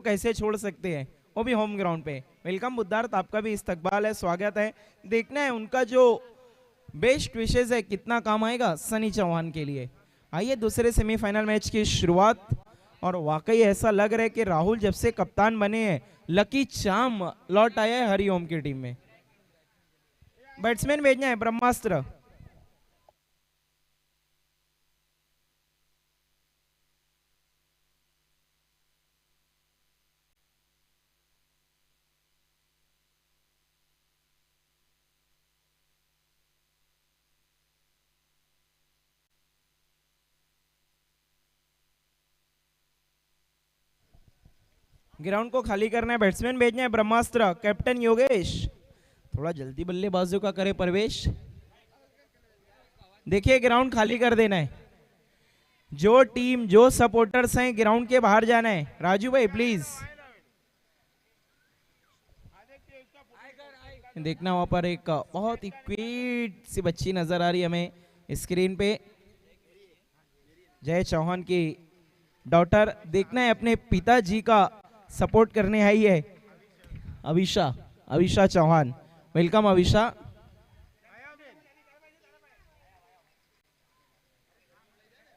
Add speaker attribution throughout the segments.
Speaker 1: कैसे छोड़ सकते हैं, वो भी होम ग्राउंड पे। वेलकम बुद्धार्थ, आपका भी इस्तकबाल है, स्वागत है। देखना है उनका जो बेस्ट विशेष है कितना काम आएगा सनी चौहान के लिए। आइए दूसरे सेमीफाइनल मैच की शुरुआत। और वाकई ऐसा लग रहा है कि राहुल जब से कप्तान बने हैं लकी चाम लौट आया है हरिओम की टीम में। बैट्समैन भेजना है ब्रह्मास्त्र। ग्राउंड को खाली करना है, बैट्समैन भेजना है ब्रह्मास्त्र। कैप्टन योगेश थोड़ा जल्दी बल्लेबाजों का करे प्रवेश। देखिए ग्राउंड खाली कर देना है, जो टीम जो सपोर्टर्स हैं ग्राउंड के बाहर जाना है। राजू भाई प्लीज देखना, वहां पर एक बहुत ही क्यूट सी बच्ची नजर आ रही है हमें स्क्रीन पे, जय चौहान की डॉटर। देखना है अपने पिताजी का सपोर्ट करने आई है अविशा, अविशा चौहान। वेलकम अविशा।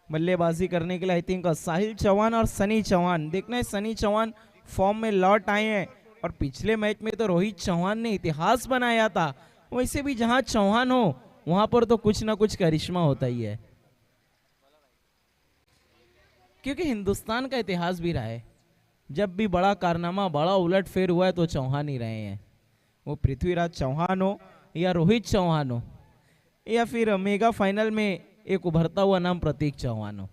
Speaker 1: बल्लेबाजी करने के लिए आई थिंक साहिल चौहान और सनी चौहान। देखना है सनी चौहान फॉर्म में लौट आए हैं, और पिछले मैच में तो रोहित चौहान ने इतिहास बनाया था। वैसे भी जहां चौहान हो वहां पर तो कुछ ना कुछ करिश्मा होता ही है, क्योंकि हिंदुस्तान का इतिहास भी रहा है। जब भी बड़ा कारनामा, बड़ा उलटफेर हुआ है तो चौहान ही रहे हैं। वो पृथ्वीराज चौहान हो या रोहित चौहान हो, या फिर मेगा फाइनल में एक उभरता हुआ नाम प्रतीक चौहान हो।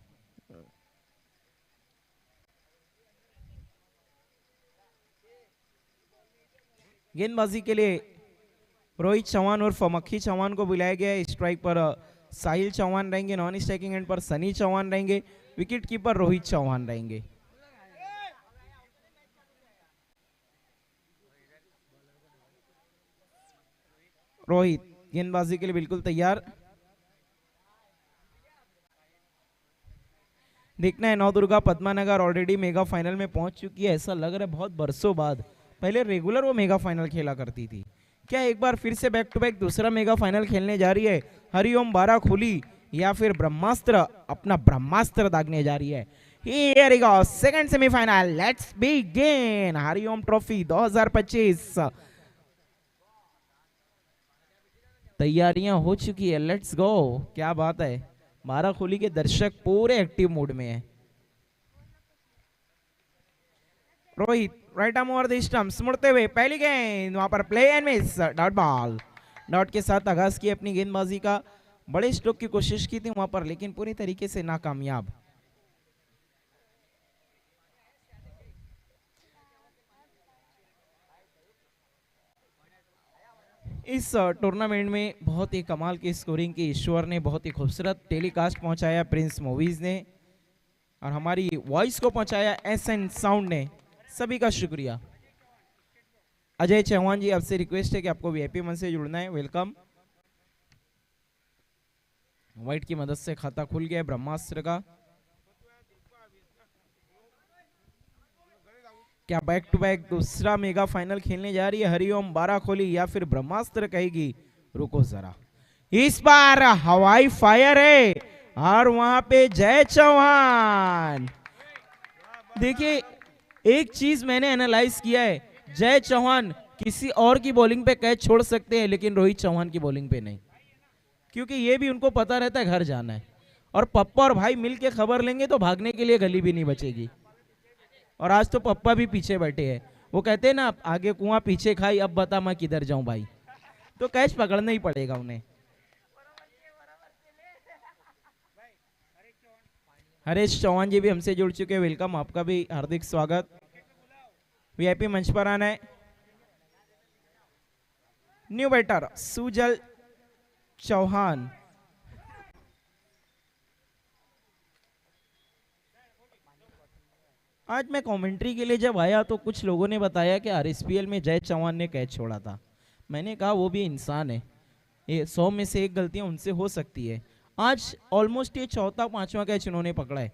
Speaker 1: गेंदबाजी के लिए रोहित चौहान और मक्खी चौहान को बुलाया गया है। स्ट्राइक पर साहिल चौहान रहेंगे, नॉन स्ट्राइकिंग एंड पर सनी चौहान रहेंगे, विकेट कीपर रोहित चौहान रहेंगे। रोहित गेंदबाजी के लिए बिल्कुल तैयार। देखना है Navdurga Padmanagar already mega final में पहुंच चुकी है। ऐसा लग रहा है बहुत बरसों बाद, पहले रेगुलर वो मेगा फाइनल खेला करती थी, क्या एक बार फिर से बैक टू बैक दूसरा मेगा फाइनल खेलने जा रही है। हरिओम बारा खुली या फिर ब्रह्मास्त्र अपना ब्रह्मास्त्र दागने जा रही है। Here we go, second semi-final. Let's begin. Hariom trophy 2025 तैयारियां हो चुकी है, लेट्स गो। क्या बात है, बारा खोली के दर्शक पूरे एक्टिव मूड में है। Rohit right arm over the stumps, मुड़ते हुए पहली गेंद, वहां पर play and miss, dot ball. Dot के साथ आगाज की अपनी गेंदबाजी का, बड़े स्ट्रोक की कोशिश की थी वहां पर लेकिन पूरी तरीके से नाकामयाब। इस टूर्नामेंट में बहुत ही कमाल की स्कोरिंग की ईश्वर ने, बहुत ही खूबसूरत टेलीकास्ट पहुंचाया प्रिंस मूवीज ने, और हमारी वॉइस को पहुंचाया एसएन साउंड ने। सभी का शुक्रिया। अजय चौहान जी, आपसे रिक्वेस्ट है कि आपको वीआईपी मंच से जुड़ना है, वेलकम। व्हाइट की मदद से खाता खुल गया ब्रह्मास्त्र का। क्या बैक टू बैक दूसरा मेगा फाइनल खेलने जा रही है हरिओम बारा खोली, या फिर ब्रह्मास्त्र कहेगी रुको जरा। इस बार हवाई फायर है, और वहां पे जय चौहान। देखिए एक चीज मैंने एनालाइज किया है, जय चौहान किसी और की बॉलिंग पे कैच छोड़ सकते हैं लेकिन रोहित चौहान की बॉलिंग पे नहीं, क्योंकि ये भी उनको पता रहता है घर जाना है, और पप्पा और भाई मिलके खबर लेंगे तो भागने के लिए गली भी नहीं बचेगी। और आज तो पप्पा भी पीछे बैठे हैं, वो कहते हैं ना आगे कुआं पीछे खाई, अब बता मैं किधर जाऊं भाई, तो कैच पकड़ना ही पड़ेगा उन्हें। हरीश चौहान जी भी हमसे जुड़ चुके हैं, वेलकम, आपका भी हार्दिक स्वागत। वीआईपी मंच पर आना है। New batter Sujal Chauhan. आज मैं कमेंट्री के लिए जब आया तो कुछ लोगों ने बताया कि आरएसपीएल में जय चौहान ने कैच छोड़ा था। मैंने कहा वो भी इंसान है, ये 100 में से एक गलतियां उनसे हो सकती है। आज ऑलमोस्ट ये चौथा पांचवा कैच उन्होंने पकड़ा है,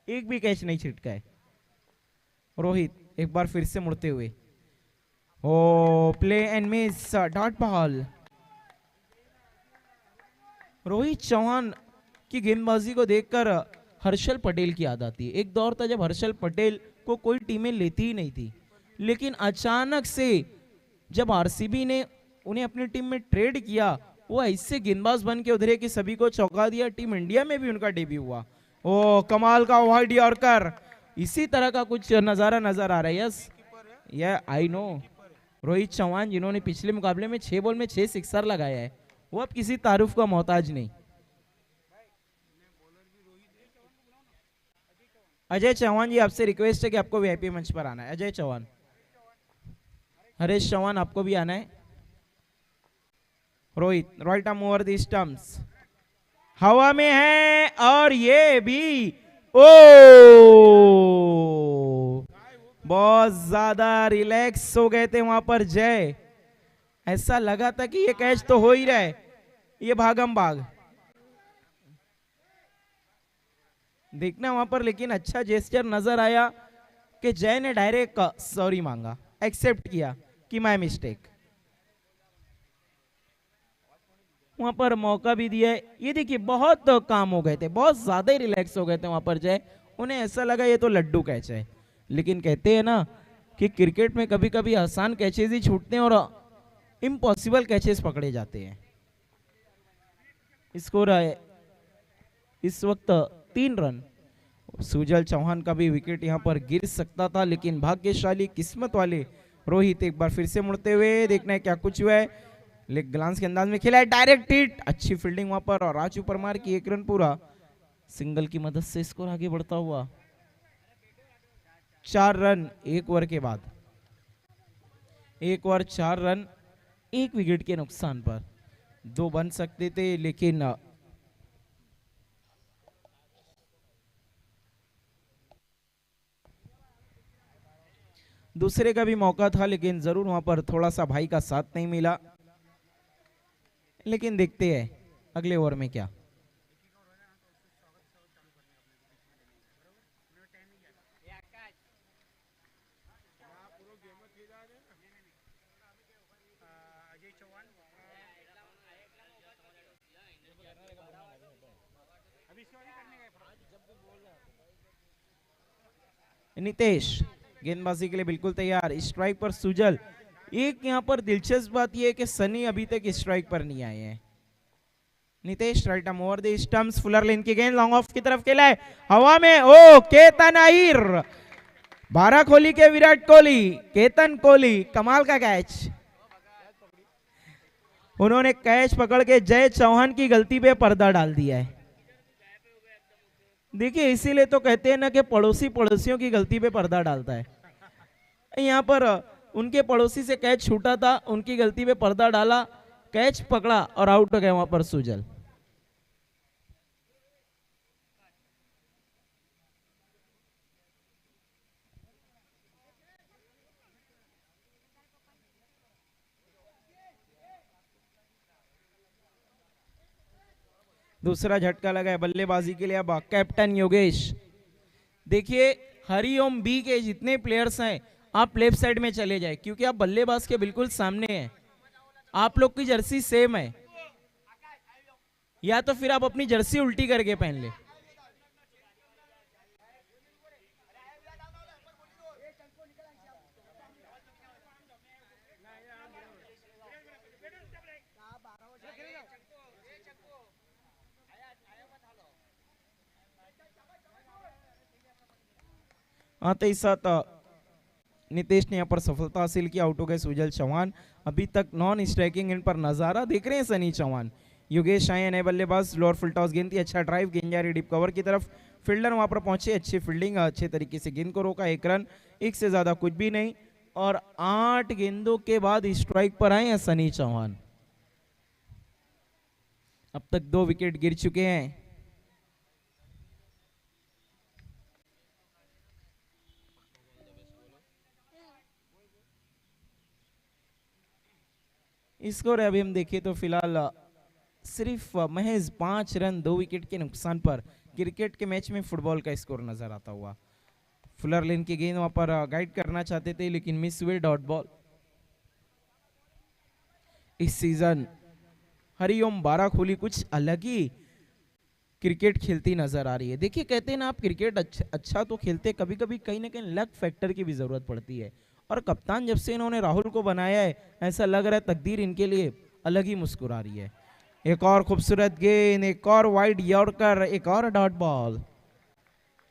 Speaker 1: एक भी कैच नहीं छिटका है। रोहित एक बार फिर से मुड़ते हुए, oh play and miss, dot ball. Rohit Chauhan की गेंदबाजी को देखकर हर्षल पटेल की याद आती है। एक दौर था जब हर्षल पटेल को कोई टीमें लेती ही नहीं थी, लेकिन अचानक से जब आरसीबी ने उन्हें अपनी टीम में ट्रेड किया, वो ऐसे गेंदबाज बन के उधरे कि सभी को चौंका दिया। टीम इंडिया में भी उनका डेब्यू हुआ। ओ कमाल का वाइड यॉर्कर, इसी तरह का कुछ नजारा नजर आ रहा है। यस ये आई नो, रोहित चौहान जिन्होंने पिछले मुकाबले में 6 बॉल में 6 सिक्सर लगाया है, वो अब किसी तारुफ का मोहताज नहीं। अजय चौहान जी, आपसे रिक्वेस्ट है कि आपको वीआईपी मंच पर आना है। अजय चौहान, हरीश चौहान, आपको भी आना है। Rohit, right arm over the stumps, हवा में है और ये भी ओ बहुत ज्यादा रिलैक्स हो गए थे वहां पर जय। ऐसा लगा था कि ये कैच तो हो ही रहा है, ये भागम भाग देखना वहां पर, लेकिन अच्छा जेस्चर नजर आया कि जय ने डायरेक्ट सॉरी मांगा, एक्सेप्ट किया कि माय मिस्टेक, वहां पर मौका भी दिया। ये देखिए बहुत काम हो गए थे, बहुत ज्यादा ही रिलैक्स हो गए थे वहां पर जय। उन्हें ऐसा लगा ये तो लड्डू कैच है, लेकिन कहते हैं ना कि क्रिकेट में कभी कभी आसान कैचेस ही छूटते हैं और इम्पॉसिबल कैचेस पकड़े जाते हैं। स्कोर है इस वक्त 3 रन। सुजल चौहान का भी विकेट यहां पर गिर सकता था, लेकिन भाग्यशाली किस्मत वाले रोहित एक बार फिर से मुड़ते हुए, देखना है क्या कुछ हुआ है। लेग ग्लांस के अंदाज में खेला है, डायरेक्ट हिट, अच्छी फील्डिंग वहां पर, और राजू परमार की 1 रन पूरा। सिंगल की मदद से स्कोर आगे बढ़ता हुआ 4 रन 1 ओवर के बाद, 1 ओवर 4 रन, 1 विकेट के नुकसान पर 2 बन सकते थे, लेकिन दूसरे का भी मौका था, लेकिन जरूर वहां पर थोड़ा सा भाई का साथ नहीं मिला। लेकिन देखते हैं अगले ओवर में क्या। नितेश गेंदबाजी के लिए बिल्कुल तैयार, स्ट्राइक पर सुजल। एक यहां पर दिलचस्प बात यह है कि सनी अभी तक स्ट्राइक पर नहीं आए हैं। Nitesh right arm over the stumps, fuller length की गेंद लॉन्ग ऑफ की तरफ खेला है, हवा में, ओ केतन अहिर, 12 कोहली के विराट कोहली, केतन कोहली, कमाल का कैच। उन्होंने कैच पकड़ के जय चौहान की गलती पे पर्दा डाल दिया है। देखिए इसीलिए तो कहते हैं ना कि पड़ोसी पड़ोसियों की गलती पे पर्दा डालता है। यहाँ पर उनके पड़ोसी से कैच छूटा था, उनकी गलती पे पर्दा डाला, कैच पकड़ा और आउट हो गया वहां पर सुजल। दूसरा झटका लगा है बल्लेबाजी के लिए अब कैप्टन योगेश। देखिए हरिओम बी के जितने प्लेयर्स हैं आप लेफ्ट साइड में चले जाए, क्योंकि आप बल्लेबाज के बिल्कुल सामने हैं। आप लोग की जर्सी सेम है, या तो फिर आप अपनी जर्सी उल्टी करके पहन ले। आते ही साथ नितेश ने यहाँ पर सफलता हासिल की, आउट हो गए सुजल चौहान। अभी तक नॉन स्ट्राइकिंग इन पर नजारा देख रहे हैं सनी चौहान। योगेश आए नए बल्लेबाज, लोअर फुल टॉस गेंद थी, अच्छा ड्राइव, गेंद जा रही डीप कवर की तरफ, फील्डर वहां पर पहुंचे, अच्छी फील्डिंग, अच्छे तरीके से गेंद को रोका, 1 रन, 1 से ज्यादा कुछ भी नहीं। और 8 गेंदों के बाद स्ट्राइक पर आए हैं सनी चौहान। अब तक 2 विकेट गिर चुके हैं। स्कोर अभी हम देखें तो फिलहाल सिर्फ महज 5 रन 2 विकेट के नुकसान पर क्रिकेट के मैच में फुटबॉल का स्कोर नजर आता हुआ। फुलर लेन की गेंद वहां पर गाइड करना चाहते थे लेकिन मिस हुए, डॉट बॉल। इस सीजन हरिओम बाराखोली कुछ अलग ही क्रिकेट खेलती नजर आ रही है। देखिए कहते हैं ना, आप क्रिकेट अच्छा तो खेलते, कभी कभी कहीं ना कहीं लक फैक्टर की भी जरूरत पड़ती है। और कप्तान जब से इन्होंने राहुल को बनाया है, ऐसा लग रहा है तकदीर इनके लिए अलग ही मुस्कुरा रही है। एक और खूबसूरत गेंद, एक और वाइड यॉर्कर, एक और डॉट बॉल।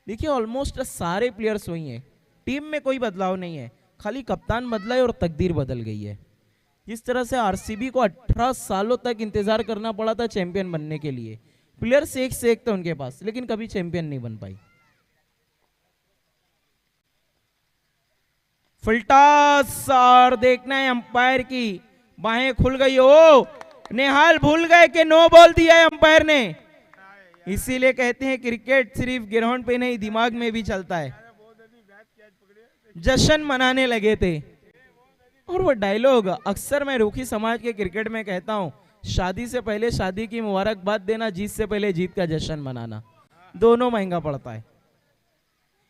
Speaker 1: देखिए ऑलमोस्ट सारे प्लेयर्स वही हैं, टीम में कोई बदलाव नहीं है, खाली कप्तान बदला है और तकदीर बदल गई है। जिस तरह से आरसीबी को 18 सालों तक इंतजार करना पड़ा था चैंपियन बनने के लिए, प्लेयर्स एक से एक थे उनके पास, लेकिन कभी चैंपियन नहीं बन पाई। फुलटॉस, और देखना है अंपायर की बाहें खुल गई। ओ नेहाल भूल गए कि नो बॉल दिया है अंपायर ने, इसीलिए कहते हैं क्रिकेट सिर्फ ग्राउंड पे नहीं दिमाग में भी चलता है। जश्न मनाने लगे थे। और वो डायलॉग अक्सर मैं रूखी समाज के क्रिकेट में कहता हूं, शादी से पहले शादी की मुबारकबाद देना, जीत से पहले जीत का जश्न मनाना, दोनों महंगा पड़ता है।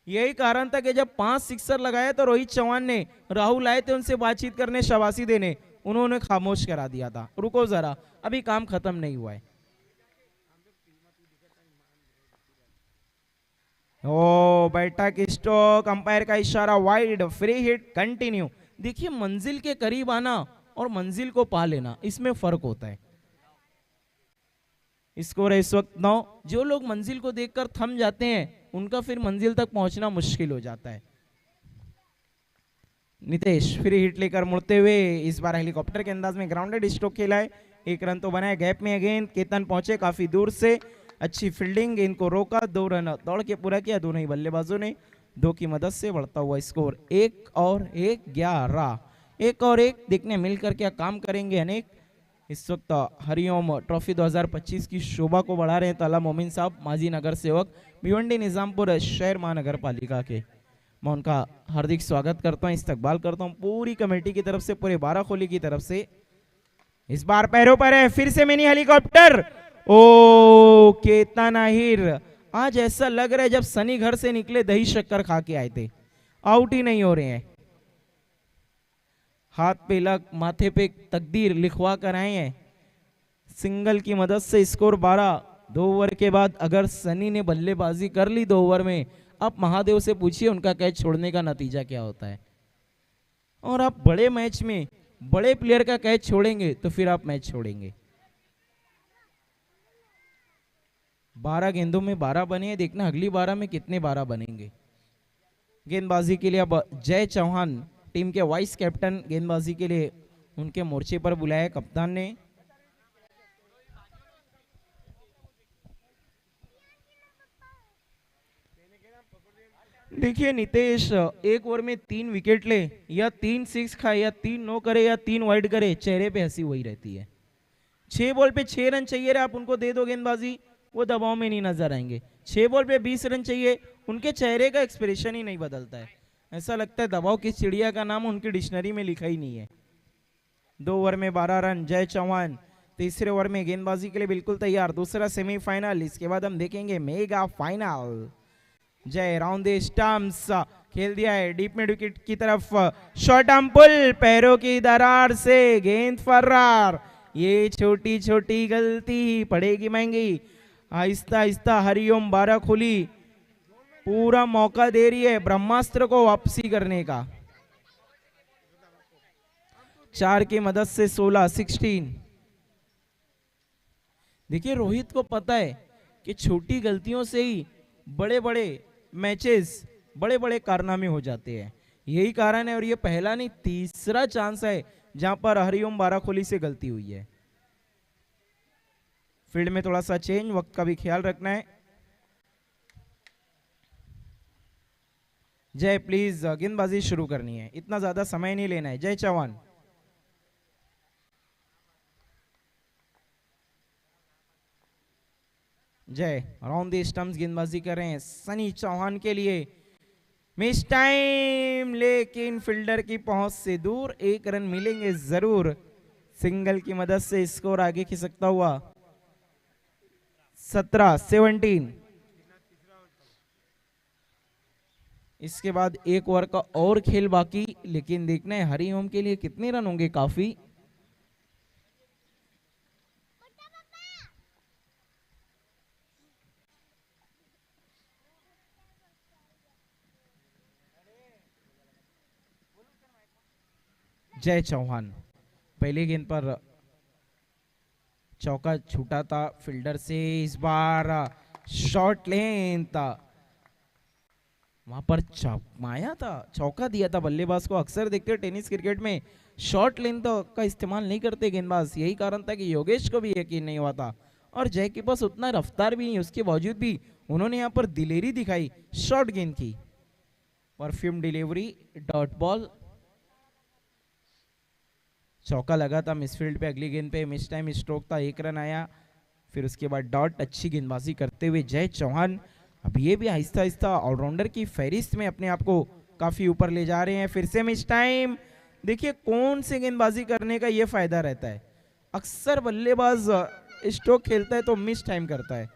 Speaker 1: यही कारण था कि जब 5 सिक्सर लगाए तो रोहित चौहान ने, राहुल आए थे उनसे बातचीत करने, शाबाशी देने, उन्होंने खामोश करा दिया था, रुको जरा अभी काम खत्म नहीं हुआ है। ओ बैठक स्टोक, अंपायर का इशारा, वाइड, फ्री हिट, कंटिन्यू। देखिए मंजिल के करीब आना और मंजिल को पा लेना, इसमें फर्क होता है। स्कोर है इस वक्त 9। जो लोग मंजिल को देखकर थम जाते हैं उनका फिर मंजिल तक पहुंचना मुश्किल हो जाता है। नितेश फ्री हिट लेकर मुड़ते हुए, इस बार हेलीकॉप्टर के अंदाज में ग्राउंडेड स्ट्रोक खेला है, एक रन तो बनाया, गैप में अगेन केतन पहुंचे काफी दूर से, अच्छी फील्डिंग, इनको रोका, 2 रन दौड़ के पूरा किया दोनों ही बल्लेबाजों ने, 2 की मदद से बढ़ता हुआ स्कोर 1 और 1, 11। 1 और 1 देखने मिलकर क्या काम करेंगे अनेक। इस वक्त हरिओम ट्रॉफी 2025 की शोभा को बढ़ा रहे हैं ताला मोमिन साहब, माजी नगर सेवक, भिवंडी निजामपुर शहर महानगर पालिका के। मैं उनका हार्दिक स्वागत करता हूं, इस्तकबाल करता हूं पूरी कमेटी की तरफ से, पूरे बाराखोली की तरफ से। इस बार पैरों पर है, फिर से मिनी हेलीकॉप्टर। ओ केतन आहिर, आज ऐसा लग रहा है जब सनी घर से निकले दही शक्कर खा के आए थे, आउट ही नहीं हो रहे हैं। हाथ पे लग, माथे पे तकदीर लिखवा कर आए हैं, सिंगल की मदद से स्कोर 12। 2 ओवर के बाद अगर सनी ने बल्लेबाजी कर ली 2 ओवर में, आप महादेव से पूछिए उनका कैच छोड़ने का नतीजा क्या होता है। और आप बड़े मैच में बड़े प्लेयर का कैच छोड़ेंगे तो फिर आप मैच छोड़ेंगे। 12 गेंदों में 12 बने हैं, देखना अगली 12 में कितने 12 बनेंगे। गेंदबाजी के लिए अब जय चौहान, टीम के वाइस कैप्टन, गेंदबाजी के लिए उनके मोर्चे पर बुलाया कप्तान ने। देखिए नितेश, 1 ओवर में 3 विकेट ले या 3 6 खाए या 3 नो करे या 3 वाइड करे, चेहरे पे हंसी वही रहती है। 6 बॉल पे 6 रन चाहिए रे, आप उनको दे दो गेंदबाजी, वो दबाव में नहीं नजर आएंगे। 6 बॉल पे 20 रन चाहिए, उनके चेहरे का एक्सप्रेशन ही नहीं बदलता है, ऐसा लगता है दबाव किस चिड़िया का नाम उनकी डिक्शनरी में लिखा ही नहीं है। 2 ओवर में 12 रन, जय चौहान तीसरे ओवर में गेंदबाजी के लिए बिल्कुल तैयार। दूसरा सेमीफाइनल, इसके बाद हम देखेंगे मेगा फाइनल। जय राउंड द स्टंप्स, खेल दिया है डीप मिड विकेट की तरफ, शॉर्ट आर्म पुल, पैरों की दरार से गेंद फर्रार। ये छोटी छोटी गलती पड़ेगी महंगी। आहिस्ता आहिस्ता हरिओम बाराखोली पूरा मौका दे रही है ब्रह्मास्त्र को वापसी करने का। 4 की मदद से 16। देखिए रोहित को पता है कि छोटी गलतियों से ही बड़े बड़े मैचेस, बड़े बड़े कारनामे हो जाते हैं, यही कारण है। और ये पहला नहीं तीसरा चांस है जहां पर हरिओम बाराखोली से गलती हुई है। फील्ड में थोड़ा सा चेंज, वक्त का भी ख्याल रखना है। जय प्लीज गेंदबाजी शुरू करनी है, इतना ज्यादा समय नहीं लेना है। जय चौहान, जय राउंड द स्टंप्स गेंदबाजी कर रहे हैं सनी चौहान के लिए। मिस टाइम, लेकिन फील्डर की पहुंच से दूर, 1 रन मिलेंगे जरूर। सिंगल की मदद से स्कोर आगे खिसकता हुआ 17। इसके बाद एक ओवर का और खेल बाकी, लेकिन देखना है हरिओम के लिए कितने रन होंगे। काफी जय चौहान पहले गेंद पर चौका छूटा था फील्डर से। इस बार शॉर्ट लेंथ वहां पर माया था, चौका दिया था बल्लेबाज को। अक्सर देखते हैं टेनिस क्रिकेट में शॉर्ट लेंथ का इस्तेमाल नहीं करते गेंदबाज, यही कारण था कि योगेश को भी यकीन नहीं हुआ था। और जय के पास उतना रफ्तार भी नहीं, उसके बावजूद भी उन्होंने यहाँ पर दिलेरी दिखाई, शॉर्ट गेंद की। परफ्यूम डिलीवरी, डॉट बॉल, चौका लगा था मिसफील्ड पे। अगली गेंद पे मिस टाइम स्ट्रोक था, 1 रन आया। फिर उसके बाद डॉट, अच्छी गेंदबाजी करते हुए जय चौहान अब ये भी आहिस्ता आहिस्ता ऑलराउंडर की फहरिस्त में अपने आप को काफी ऊपर ले जा रहे हैं। फिर से मिस टाइम। देखिए कौन से गेंदबाजी करने का ये फायदा रहता है, अक्सर बल्लेबाज स्ट्रोक खेलता है तो मिस टाइम करता है।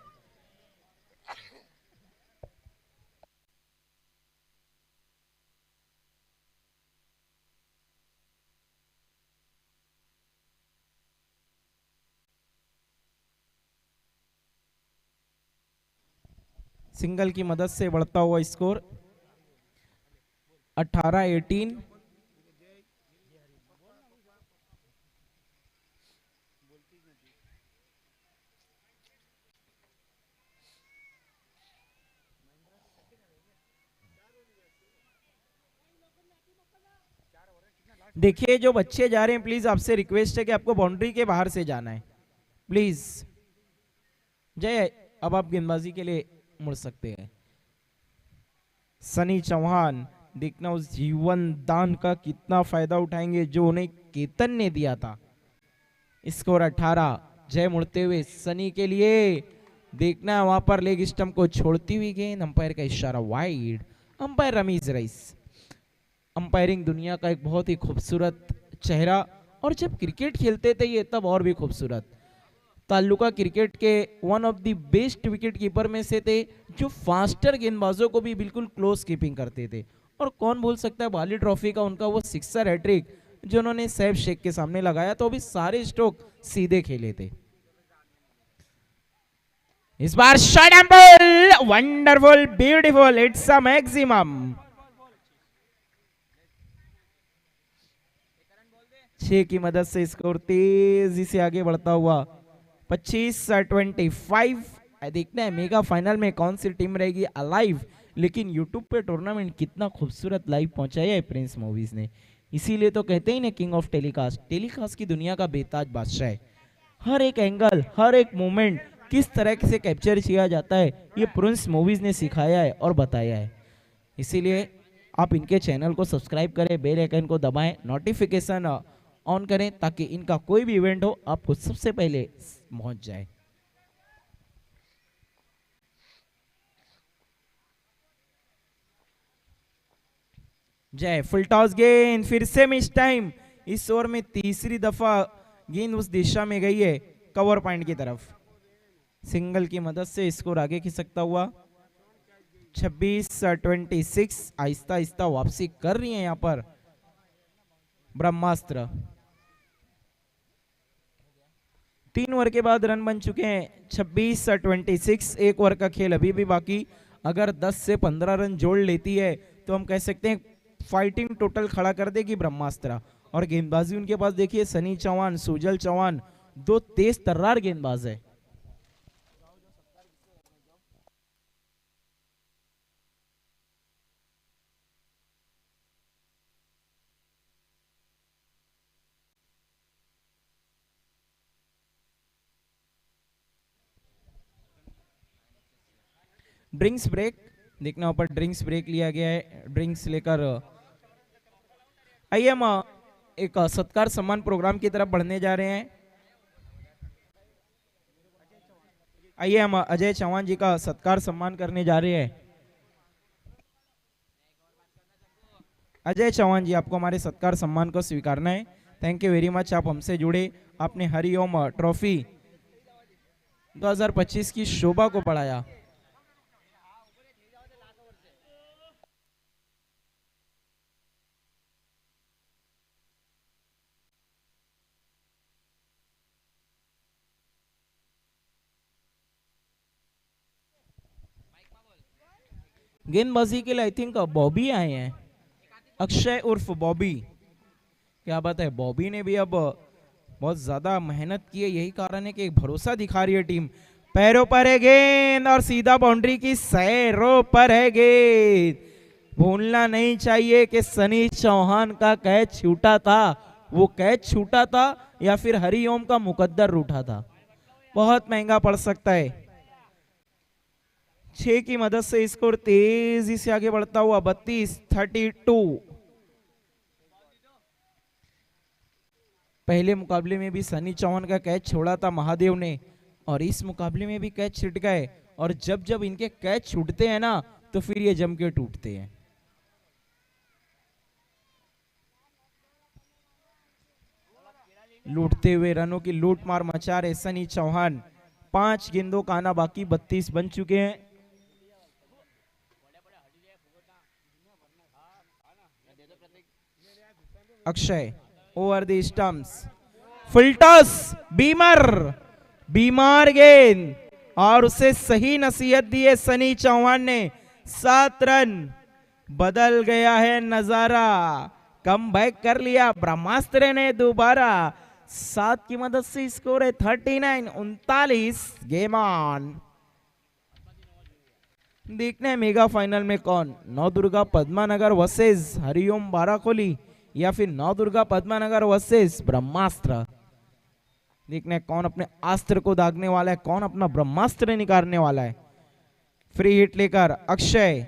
Speaker 1: सिंगल की मदद से बढ़ता हुआ स्कोर 18-18। देखिए जो बच्चे जा रहे हैं, प्लीज आपसे रिक्वेस्ट है कि आपको बाउंड्री के बाहर से जाना है, प्लीज। जय अब आप गेंदबाजी के लिए मुड़ सकते हैं। सनी चौहान देखना उस जीवन दान का कितना फायदा उठाएंगे जो उन्हें केतन ने दिया था। स्कोर 18। जय मुड़ते हुए सनी के लिए, देखना वहां पर लेग स्टंप को छोड़ती हुई गेंद, अंपायर का इशारा wide. Umpire Ramiz rice. Umpiring दुनिया का एक बहुत ही खूबसूरत चेहरा, और जब क्रिकेट खेलते थे ये तब और भी खूबसूरत। ताल्लुका क्रिकेट के one of the best wicket keeper में से थे, जो फास्टर गेंदबाजों को भी बिल्कुल क्लोज कीपिंग करते थे। और कौन भूल सकता है बाली ट्रॉफी का उनका वो सिक्सर हैट्रिक जो उन्होंने सैफ शेख के सामने लगाया, तो भी सारे स्ट्रोक सीधे खेले थे। इस बार shot and ball, wonderful, beautiful, it's a maximum. 6 की मदद से स्कोर तेजी से आगे बढ़ता हुआ 25-25। देखना है मेगा फाइनल में कौन सी टीम रहेगी अलाइव। लेकिन यूट्यूब पे टूर्नामेंट कितना खूबसूरत लाइव पहुंचाया है प्रिंस मूवीज ने, इसीलिए तो कहते ही ना किंग ऑफ टेलीकास्ट। टेलीकास्ट की दुनिया का बेताज बादशाह है। हर एक एंगल, हर एक मोमेंट किस तरह से कैप्चर किया जाता है, ये प्रिंस मूवीज ने सिखाया है और बताया है। इसीलिए आप इनके चैनल को सब्सक्राइब करें, बेल आइकन को दबाएं, नोटिफिकेशन ऑन करें, ताकि इनका कोई भी इवेंट हो आपको सबसे पहले पहुंच जाए। जय फुल टॉस गेंद, फिर से मिस टाइम। इस ओवर में तीसरी दफा गेंद उस दिशा में गई है कवर पॉइंट की तरफ। सिंगल की मदद से स्कोर आगे खिसकता हुआ 26-26। आहिस्ता आहिस्ता वापसी कर रही है यहां पर ब्रह्मास्त्र। 3 ओवर के बाद रन बन चुके हैं 26-26। 1 ओवर का खेल अभी भी बाकी। अगर 10 से 15 रन जोड़ लेती है तो हम कह सकते हैं फाइटिंग टोटल खड़ा कर देगी ब्रह्मास्त्र। और गेंदबाजी उनके पास देखिए, सनी चौहान, सुजल चौहान, 2 तेज तर्रार गेंदबाज है। ड्रिंक्स ब्रेक, देखना ऊपर ड्रिंक्स ब्रेक लिया गया है। ड्रिंक्स लेकर आइए हम एक सत्कार सम्मान प्रोग्राम की तरफ बढ़ने जा रहे हैं। आइए हम अजय चौहान जी का सत्कार सम्मान करने जा रहे हैं। अजय चौहान जी, आपको हमारे सत्कार सम्मान को स्वीकारना है। थैंक यू वेरी मच, आप हमसे जुड़े, आपने हरिओम ट्रॉफी 2025 की शोभा को बढ़ाया। गेंदबाजी के लिए आई थिंक बॉबी आए हैं, अक्षय उर्फ बॉबी। क्या बात है, बॉबी ने भी अब बहुत ज्यादा मेहनत की है, यही कारण है कि एक भरोसा दिखा रही है टीम। पैरों पर है गेंद और सीधा बाउंड्री की सैरों पर है गेंद। भूलना नहीं चाहिए कि सनी चौहान का कैच छूटा था, वो कैच छूटा था या फिर हरिओम का मुकद्दर रूठा था, बहुत महंगा पड़ सकता है। 6 की मदद से स्कोर तेजी से आगे बढ़ता हुआ 32-32। पहले मुकाबले में भी सनी चौहान का कैच छोड़ा था महादेव ने, और इस मुकाबले में भी कैच छूट गए, और जब जब इनके कैच छूटते हैं ना तो फिर ये जम के टूटते हैं। लूटते हुए रनों की लूट मार मचा रहे सनी चौहान। 5 गेंदों का आना बाकी, 32 बन चुके हैं। Akshay over the stumps, full toss, बीमार गेंद, और उसे सही नसीहत दी है सनी चौहान ने। 7 रन, बदल गया है नजारा, कम बैक कर लिया ब्रह्मास्त्र ने दोबारा। 7 की मदद से स्कोर है 39-39। Game on. देखना है मेगा फाइनल में कौन, नवदुर्गा पद्मानगर वर्सेस हरिओम बाराकोली या फिर नवदुर्गा पद्मानगर वर्सेस ब्रह्मास्त्र। देखना है कौन अपने अस्त्र को दागने वाला है, कौन अपना ब्रह्मास्त्र निकालने वाला है। फ्री हिट लेकर अक्षय,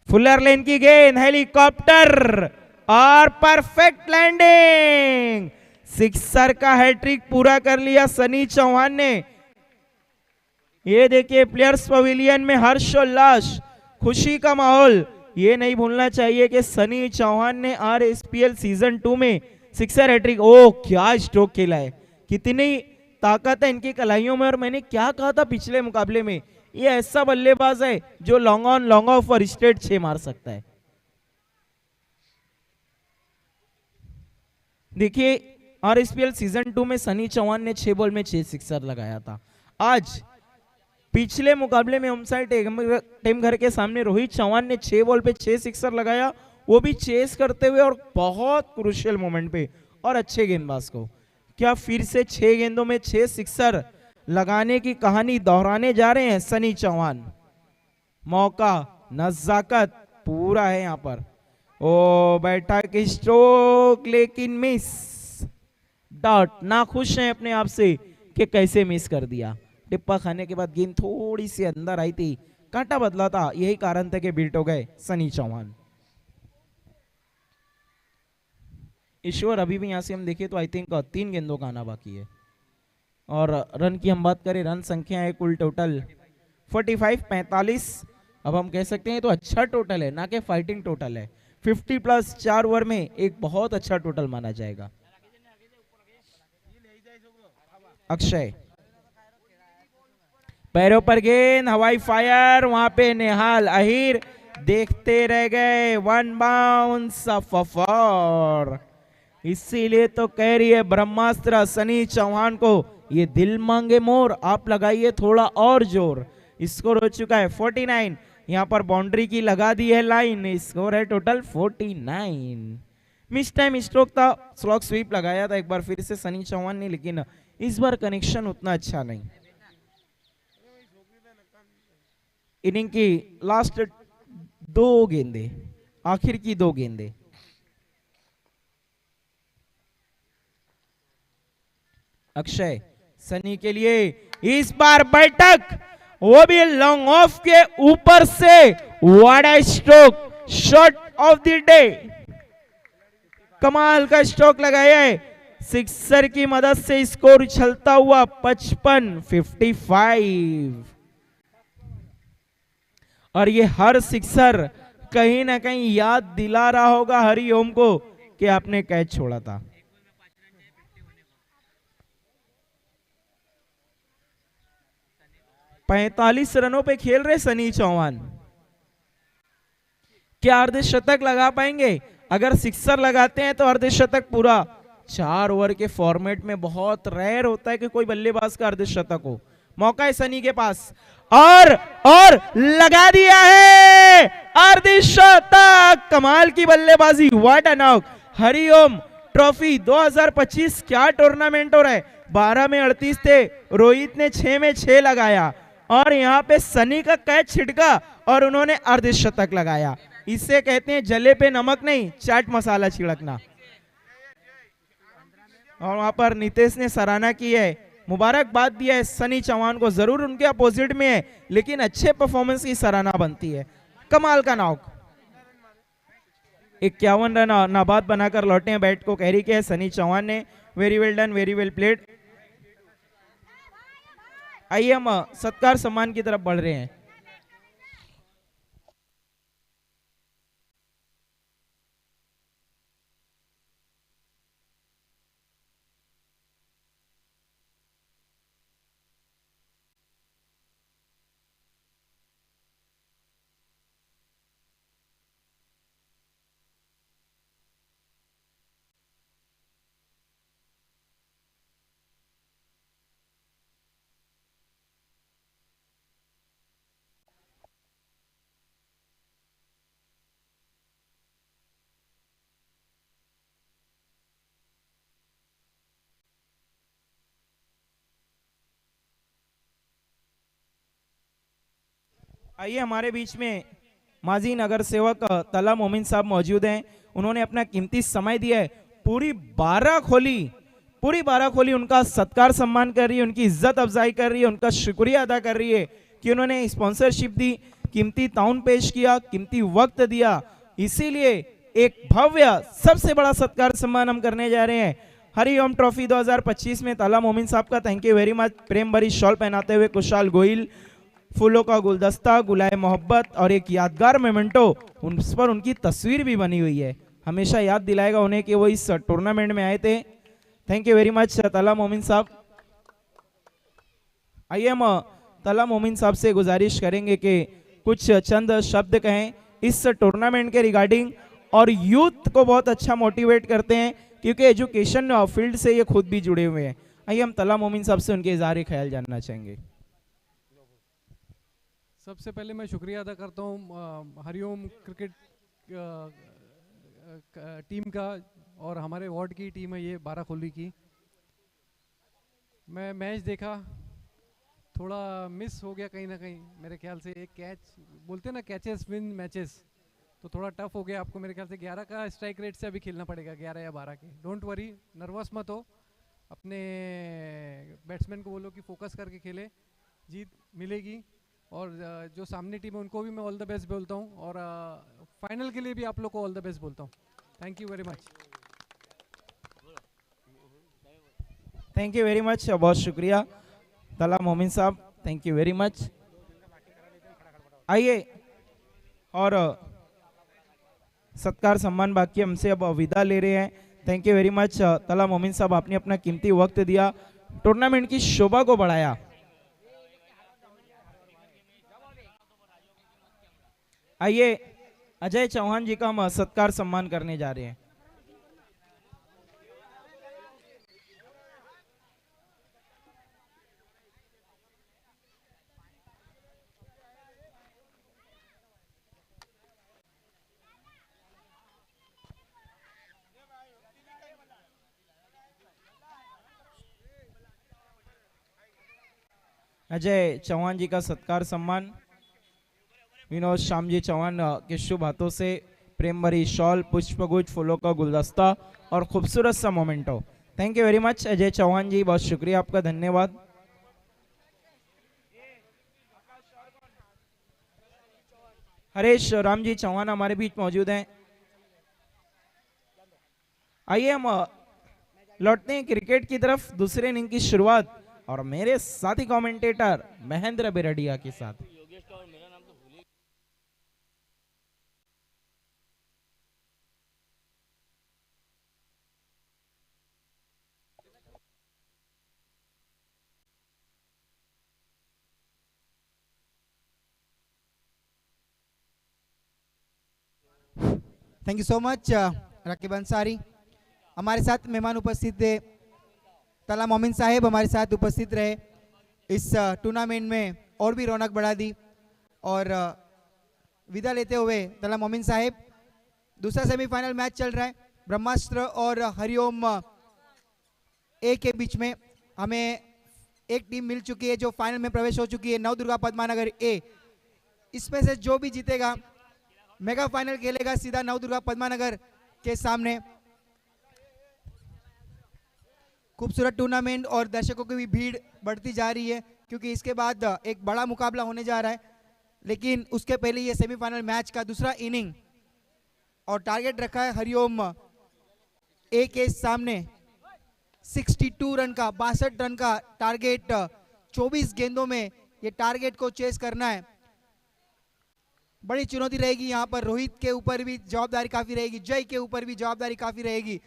Speaker 1: फुलर लेन की गेंद, हेलीकॉप्टर और परफेक्ट लैंडिंग। सिक्सर का हैट्रिक पूरा कर लिया सनी चौहान ने। ये देखिए प्लेयर्स पवेलियन में हर्षोल्लास, खुशी का माहौल। ये नहीं भूलना चाहिए कि सनी चौहान ने RSPL सीजन 2 में सिक्सर हैट्रिक, ओ क्या स्ट्रोक खेला है, कितनी ताकत है इनकी कलाइयों में। और मैंने क्या कहा था पिछले मुकाबले में, ये ऐसा बल्लेबाज है जो लॉन्ग ऑन लॉन्ग ऑफ और स्ट्रेट 6 मार सकता है। देखिए RSPL सीजन 2 में सनी चौहान ने 6 बॉल में 6 सिक्सर लगाया था। आज पिछले मुकाबले में होमसाइड टीम घर के सामने रोहित चौहान ने 6 बॉल पे 6 सिक्सर लगाया, वो भी चेस करते हुए और बहुत क्रूशियल मोमेंट पे, और अच्छे गेंदबाज को। क्या फिर से 6 गेंदों में 6 सिक्सर लगाने की कहानी दोहराने जा रहे हैं सनी चौहान? मौका, नजाकत पूरा है यहां पर। ओ बैठा की स्ट्रोक लेकिन मिस, डॉट। ना खुश हैं अपने आप से कि कैसे मिस कर दिया। टिप्पा खाने के बाद गेंद थोड़ी सी अंदर आई थी, कांटा बदला था, यही कारण था कि बीट हो गए सनी चौहान। ईश्वर अभी भी यहां से हम देखें तो आई थिंक 3 गेंदों का आना बाकी है। और रन की हम बात करें, रन संख्या है कुल टोटल 45-45। अब हम कह सकते हैं तो अच्छा टोटल है, ना कि फाइटिंग टोटल है। 50 प्लस 4 ओवर में एक बहुत अच्छा टोटल माना जाएगा। अक्षय, पैरों पर गेंद, हवाई फायर, वहां पे निहाल अहिर देखते रह गए। 1 बाउंस ऑफ, इसीलिए तो कह रही है ब्रह्मास्त्र सनी चौहान को, ये दिल मांगे मोर, आप लगाइए थोड़ा और जोर। स्कोर हो चुका है 49, यहां पर बाउंड्री की लगा दी है लाइन। स्कोर है टोटल 49। मिस टाइम स्ट्रोक था, स्लॉग स्वीप लगाया था एक बार फिर से सनी चौहान ने, लेकिन इस बार कनेक्शन उतना अच्छा नहीं। इनिंग की लास्ट 2 गेंदे, आखिर की 2 गेंदे। अक्षय, सनी के लिए इस बार बैठक, वो भी लॉन्ग ऑफ के ऊपर से। What a stroke, shot of the day, कमाल का स्ट्रोक लगाया है। सिक्सर की मदद से स्कोर उछलता हुआ 55-55। और ये हर सिक्सर कहीं ना कहीं याद दिला रहा होगा हरिओम को कि आपने कैच छोड़ा था। पैंतालीस रनों पे खेल रहे सनी चौहान, क्या अर्धशतक लगा पाएंगे? अगर सिक्सर लगाते हैं तो अर्धशतक पूरा। 4 ओवर के फॉर्मेट में बहुत रेयर होता है कि कोई बल्लेबाज का अर्धशतक हो। मौका है सनी के पास, और लगा दिया है अर्धशतक। कमाल की बल्लेबाजी, what a knock. Hariom trophy 2025 क्या टूर्नामेंट हो रहा है। 12 में 38 थे, रोहित ने 6 में 6 लगाया और यहाँ पे सनी का कैच छिटका और उन्होंने अर्धशतक लगाया। इससे कहते हैं जले पे नमक नहीं, चाट मसाला छिड़कना। और वहां पर नितेश ने सराहना की है, मुबारकबाद दिया है सनी चौहान को। जरूर उनके अपोजिट में है लेकिन अच्छे परफॉर्मेंस की सराहना बनती है। कमाल का नॉक। 51 रन नाबाद बनाकर लौटे हैं, बैट को कैरी किया है सनी चौहान ने। Very well done, very well played. आइए हम सत्कार सम्मान की तरफ बढ़ रहे हैं। आइए हमारे बीच में माजी नगर सेवक तला मोमिन साहब मौजूद हैं। उन्होंने अपना कीमती समय दिया है। पूरी 12 खोली उनका सत्कार सम्मान कर रही है, उनकी इज्जत अफजाई कर रही है, उनका शुक्रिया अदा कर रही है कि उन्होंने स्पॉन्सरशिप दी, कीमती ताउन पेश किया, कीमती वक्त दिया। इसीलिए एक भव्य सबसे बड़ा सत्कार सम्मान हम करने जा रहे हैं। हरिओम ट्रॉफी 2025 में तला मोमिन साहब का थैंक यू वेरी मच। प्रेम भरी शॉल पहनाते हुए कुशाल गोयल, फूलों का गुलदस्ता, गुलाए मोहब्बत और एक यादगार मोमेंटो, उस पर उनकी तस्वीर भी बनी हुई है। हमेशा याद दिलाएगा उन्हें कि वो इस टूर्नामेंट में आए थे। थैंक यू वेरी मच तला मोमिन साहब। आइए हम तला मोमिन साहब से गुजारिश करेंगे कि कुछ चंद शब्द कहें इस टूर्नामेंट के रिगार्डिंग, और यूथ को बहुत अच्छा मोटिवेट करते हैं क्योंकि एजुकेशन फील्ड से ये खुद भी जुड़े हुए हैं। आइए हम तला मोमिन साहब से उनके इज़हार ख्याल जानना चाहेंगे।
Speaker 2: सबसे पहले मैं शुक्रिया अदा करता हूँ हरिओम क्रिकेट टीम का, और हमारे वार्ड की टीम है ये 12 खोली की। मैं मैच देखा, थोड़ा मिस हो गया कहीं ना कहीं मेरे ख्याल से। एक कैच बोलते हैं ना, कैचेस विन मैचेस, तो थोड़ा टफ हो गया आपको मेरे ख्याल से। 11 का स्ट्राइक रेट से अभी खेलना पड़ेगा, 11 या 12 के। डोंट वरी, नर्वस मत हो, अपने बैट्समैन को बोलो कि फोकस करके खेले, जीत मिलेगी। और जो सामने टीम है उनको भी मैं ऑल द बेस्ट बोलता हूँ, और फाइनल के लिए भी आप लोग को ऑल द बेस्ट बोलता हूँ। Thank you very much.
Speaker 1: Thank you very much, बहुत शुक्रिया तला मोमिन साहब, थैंक यू वेरी मच। आइए और सत्कार सम्मान बाकी हमसे अब विदा ले रहे हैं। थैंक यू वेरी मच तला मोमिन साहब, आपने अपना कीमती वक्त दिया, टूर्नामेंट की शोभा को बढ़ाया। आइए अजय चौहान जी का हम सत्कार सम्मान करने जा रहे हैं। अजय चौहान जी का सत्कार सम्मान विनोद श्याम जी चौहान के शुभ हाथों से प्रेम भरी शॉल, पुष्पगुच्छ, फूलों का गुलदस्ता और खूबसूरत सा memento. Thank you very much Ajay Chauhan ji, बहुत शुक्रिया आपका, धन्यवाद। हरेश राम जी चौहान हमारे बीच मौजूद हैं। आइए हम लौटते हैं क्रिकेट की तरफ, दूसरे इनिंग की शुरुआत और मेरे साथी कमेंटेटर महेंद्र बिरडिया के साथ।
Speaker 3: Thank you so much Raqib Ansari. हमारे साथ मेहमान उपस्थित थे, तला मोमिन साहेब हमारे साथ उपस्थित रहे इस टूर्नामेंट में। और भी रौनक बढ़ा दी। और विदा लेते हुए तला मोमिन साहिब, दूसरा सेमीफाइनल मैच चल रहा है ब्रह्मास्त्र और हरिओम ए के बीच में। हमें एक टीम मिल चुकी है जो फाइनल में प्रवेश हो चुकी है, नवदुर्गा पद्मानगर ए। इसमें से जो भी जीतेगा मेगा फाइनल खेलेगा सीधा नवदुर्गा पद्मानगर के सामने। खूबसूरत टूर्नामेंट और दर्शकों की भी भीड़ बढ़ती जा रही है क्योंकि इसके बाद एक बड़ा मुकाबला होने जा रहा है। लेकिन उसके पहले ये सेमीफाइनल मैच का दूसरा इनिंग और टारगेट रखा है हरिओम ए के सामने 62 रन का, 62 रन का टारगेट। 24 गेंदों में ये टारगेट को चेस करना है। बड़ी चुनौती रहेगी यहाँ पर। रोहित के ऊपर भी जवाबदारी काफी रहेगी, जय के ऊपर भी जवाबदारी काफी रहेगी।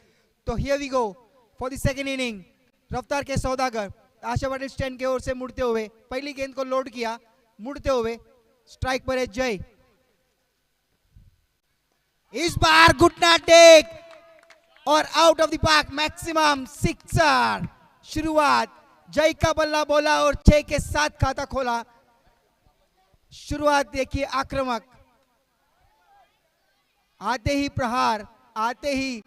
Speaker 3: तो here we go for the second inning. रफ्तार के सौदागर आशा पटेल स्टैंड की ओर से मुड़ते हुए पहली गेंद को लोड किया, मुड़ते हुए स्ट्राइक पर है जय। इस बार घुटना टेक और out of the park, maximum sixer. शुरुआत जय का बल्ला बोला और 6 के साथ खाता खोला। शुरुआत देखिए आक्रामक, आते ही प्रहार, आते ही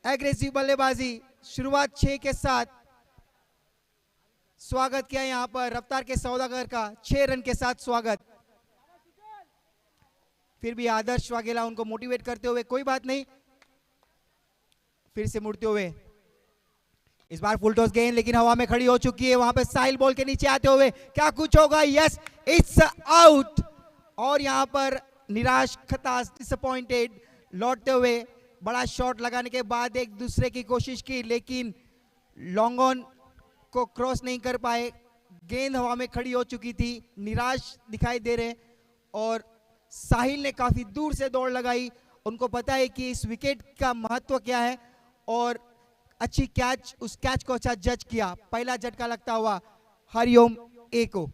Speaker 3: एग्रेसिव बल्लेबाजी। शुरुआत 6 के साथ। स्वागत किया यहां पर रफ्तार के सौदागर का 6 रन के साथ स्वागत। फिर भी आदर्श वाघेला उनको मोटिवेट करते हुए कोई बात नहीं, फिर से मुड़ते हुए इस बार फुल टॉस गेंद लेकिन हवा में खड़ी हो चुकी है। वहां पे साहिल बॉल के नीचे आते हुए क्या कुछ होगा, यस इट्स आउट। और यहां पर निराश, खताश, डिसअपॉइंटेड लौटते हुए बड़ा शॉट लगाने के बाद एक दूसरे की कोशिश की लेकिन लॉन्ग ऑन को क्रॉस नहीं कर पाए। गेंद हवा में खड़ी हो चुकी थी, निराश दिखाई दे रहे। और साहिल ने काफी दूर से दौड़ लगाई, उनको पता है कि इस विकेट का महत्व क्या है और अच्छी कैच, उस कैच को अच्छा जज किया। पहला झटका लगता हुआ हरिओम ए को।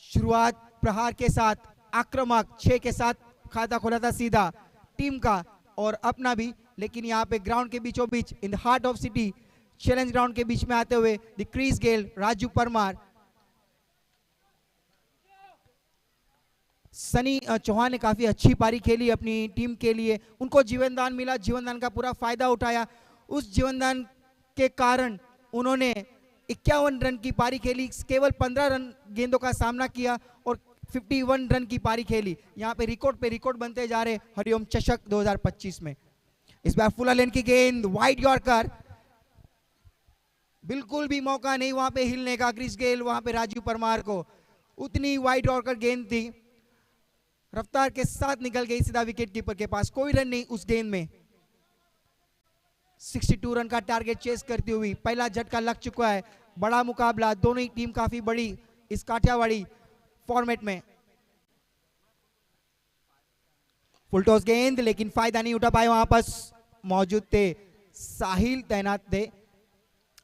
Speaker 3: शुरुआत प्रहार के साथ, आक्रामक 6 के साथ खाता खोला था सीधा टीम का और अपना भी। लेकिन यहाँ पे ग्राउंड के बीचों बीच in the heart of city challenge ground के बीच में आते हुए द क्रीज गेल राजू परमार, सनी चौहान ने काफी अच्छी पारी खेली अपनी टीम के लिए। उनको जीवनदान मिला, जीवनदान का पूरा फायदा उठाया। उस जीवनदान के कारण उन्होंने 51 रन की पारी खेली, केवल 15 रन गेंदों का सामना किया और 51 रन की पारी खेली। यहाँ पे रिकॉर्ड बनते जा रहे हरिओम चषक 2025 में। इस बार फुल लेन की गेंद, वाइड यॉर्कर, बिल्कुल भी मौका नहीं वहां पे हिलने का। क्रिस गेल वहां पे राजू परमार को उतनी वाइड यॉर्कर गेंद थी, रफ्तार के साथ निकल गई सीधा विकेट कीपर के पास। कोई रन नहीं उस गेंद में। 62 रन का टारगेट चेस करती हुई पहला झटका लग चुका है। बड़ा मुकाबला, दोनों ही टीम काफी बड़ी इस काठियावाड़ी फॉर्मेट में। फुल टॉस गेंद लेकिन फायदा नहीं उठा पाए, वहां पर मौजूद थे साहिल, तैनात थे।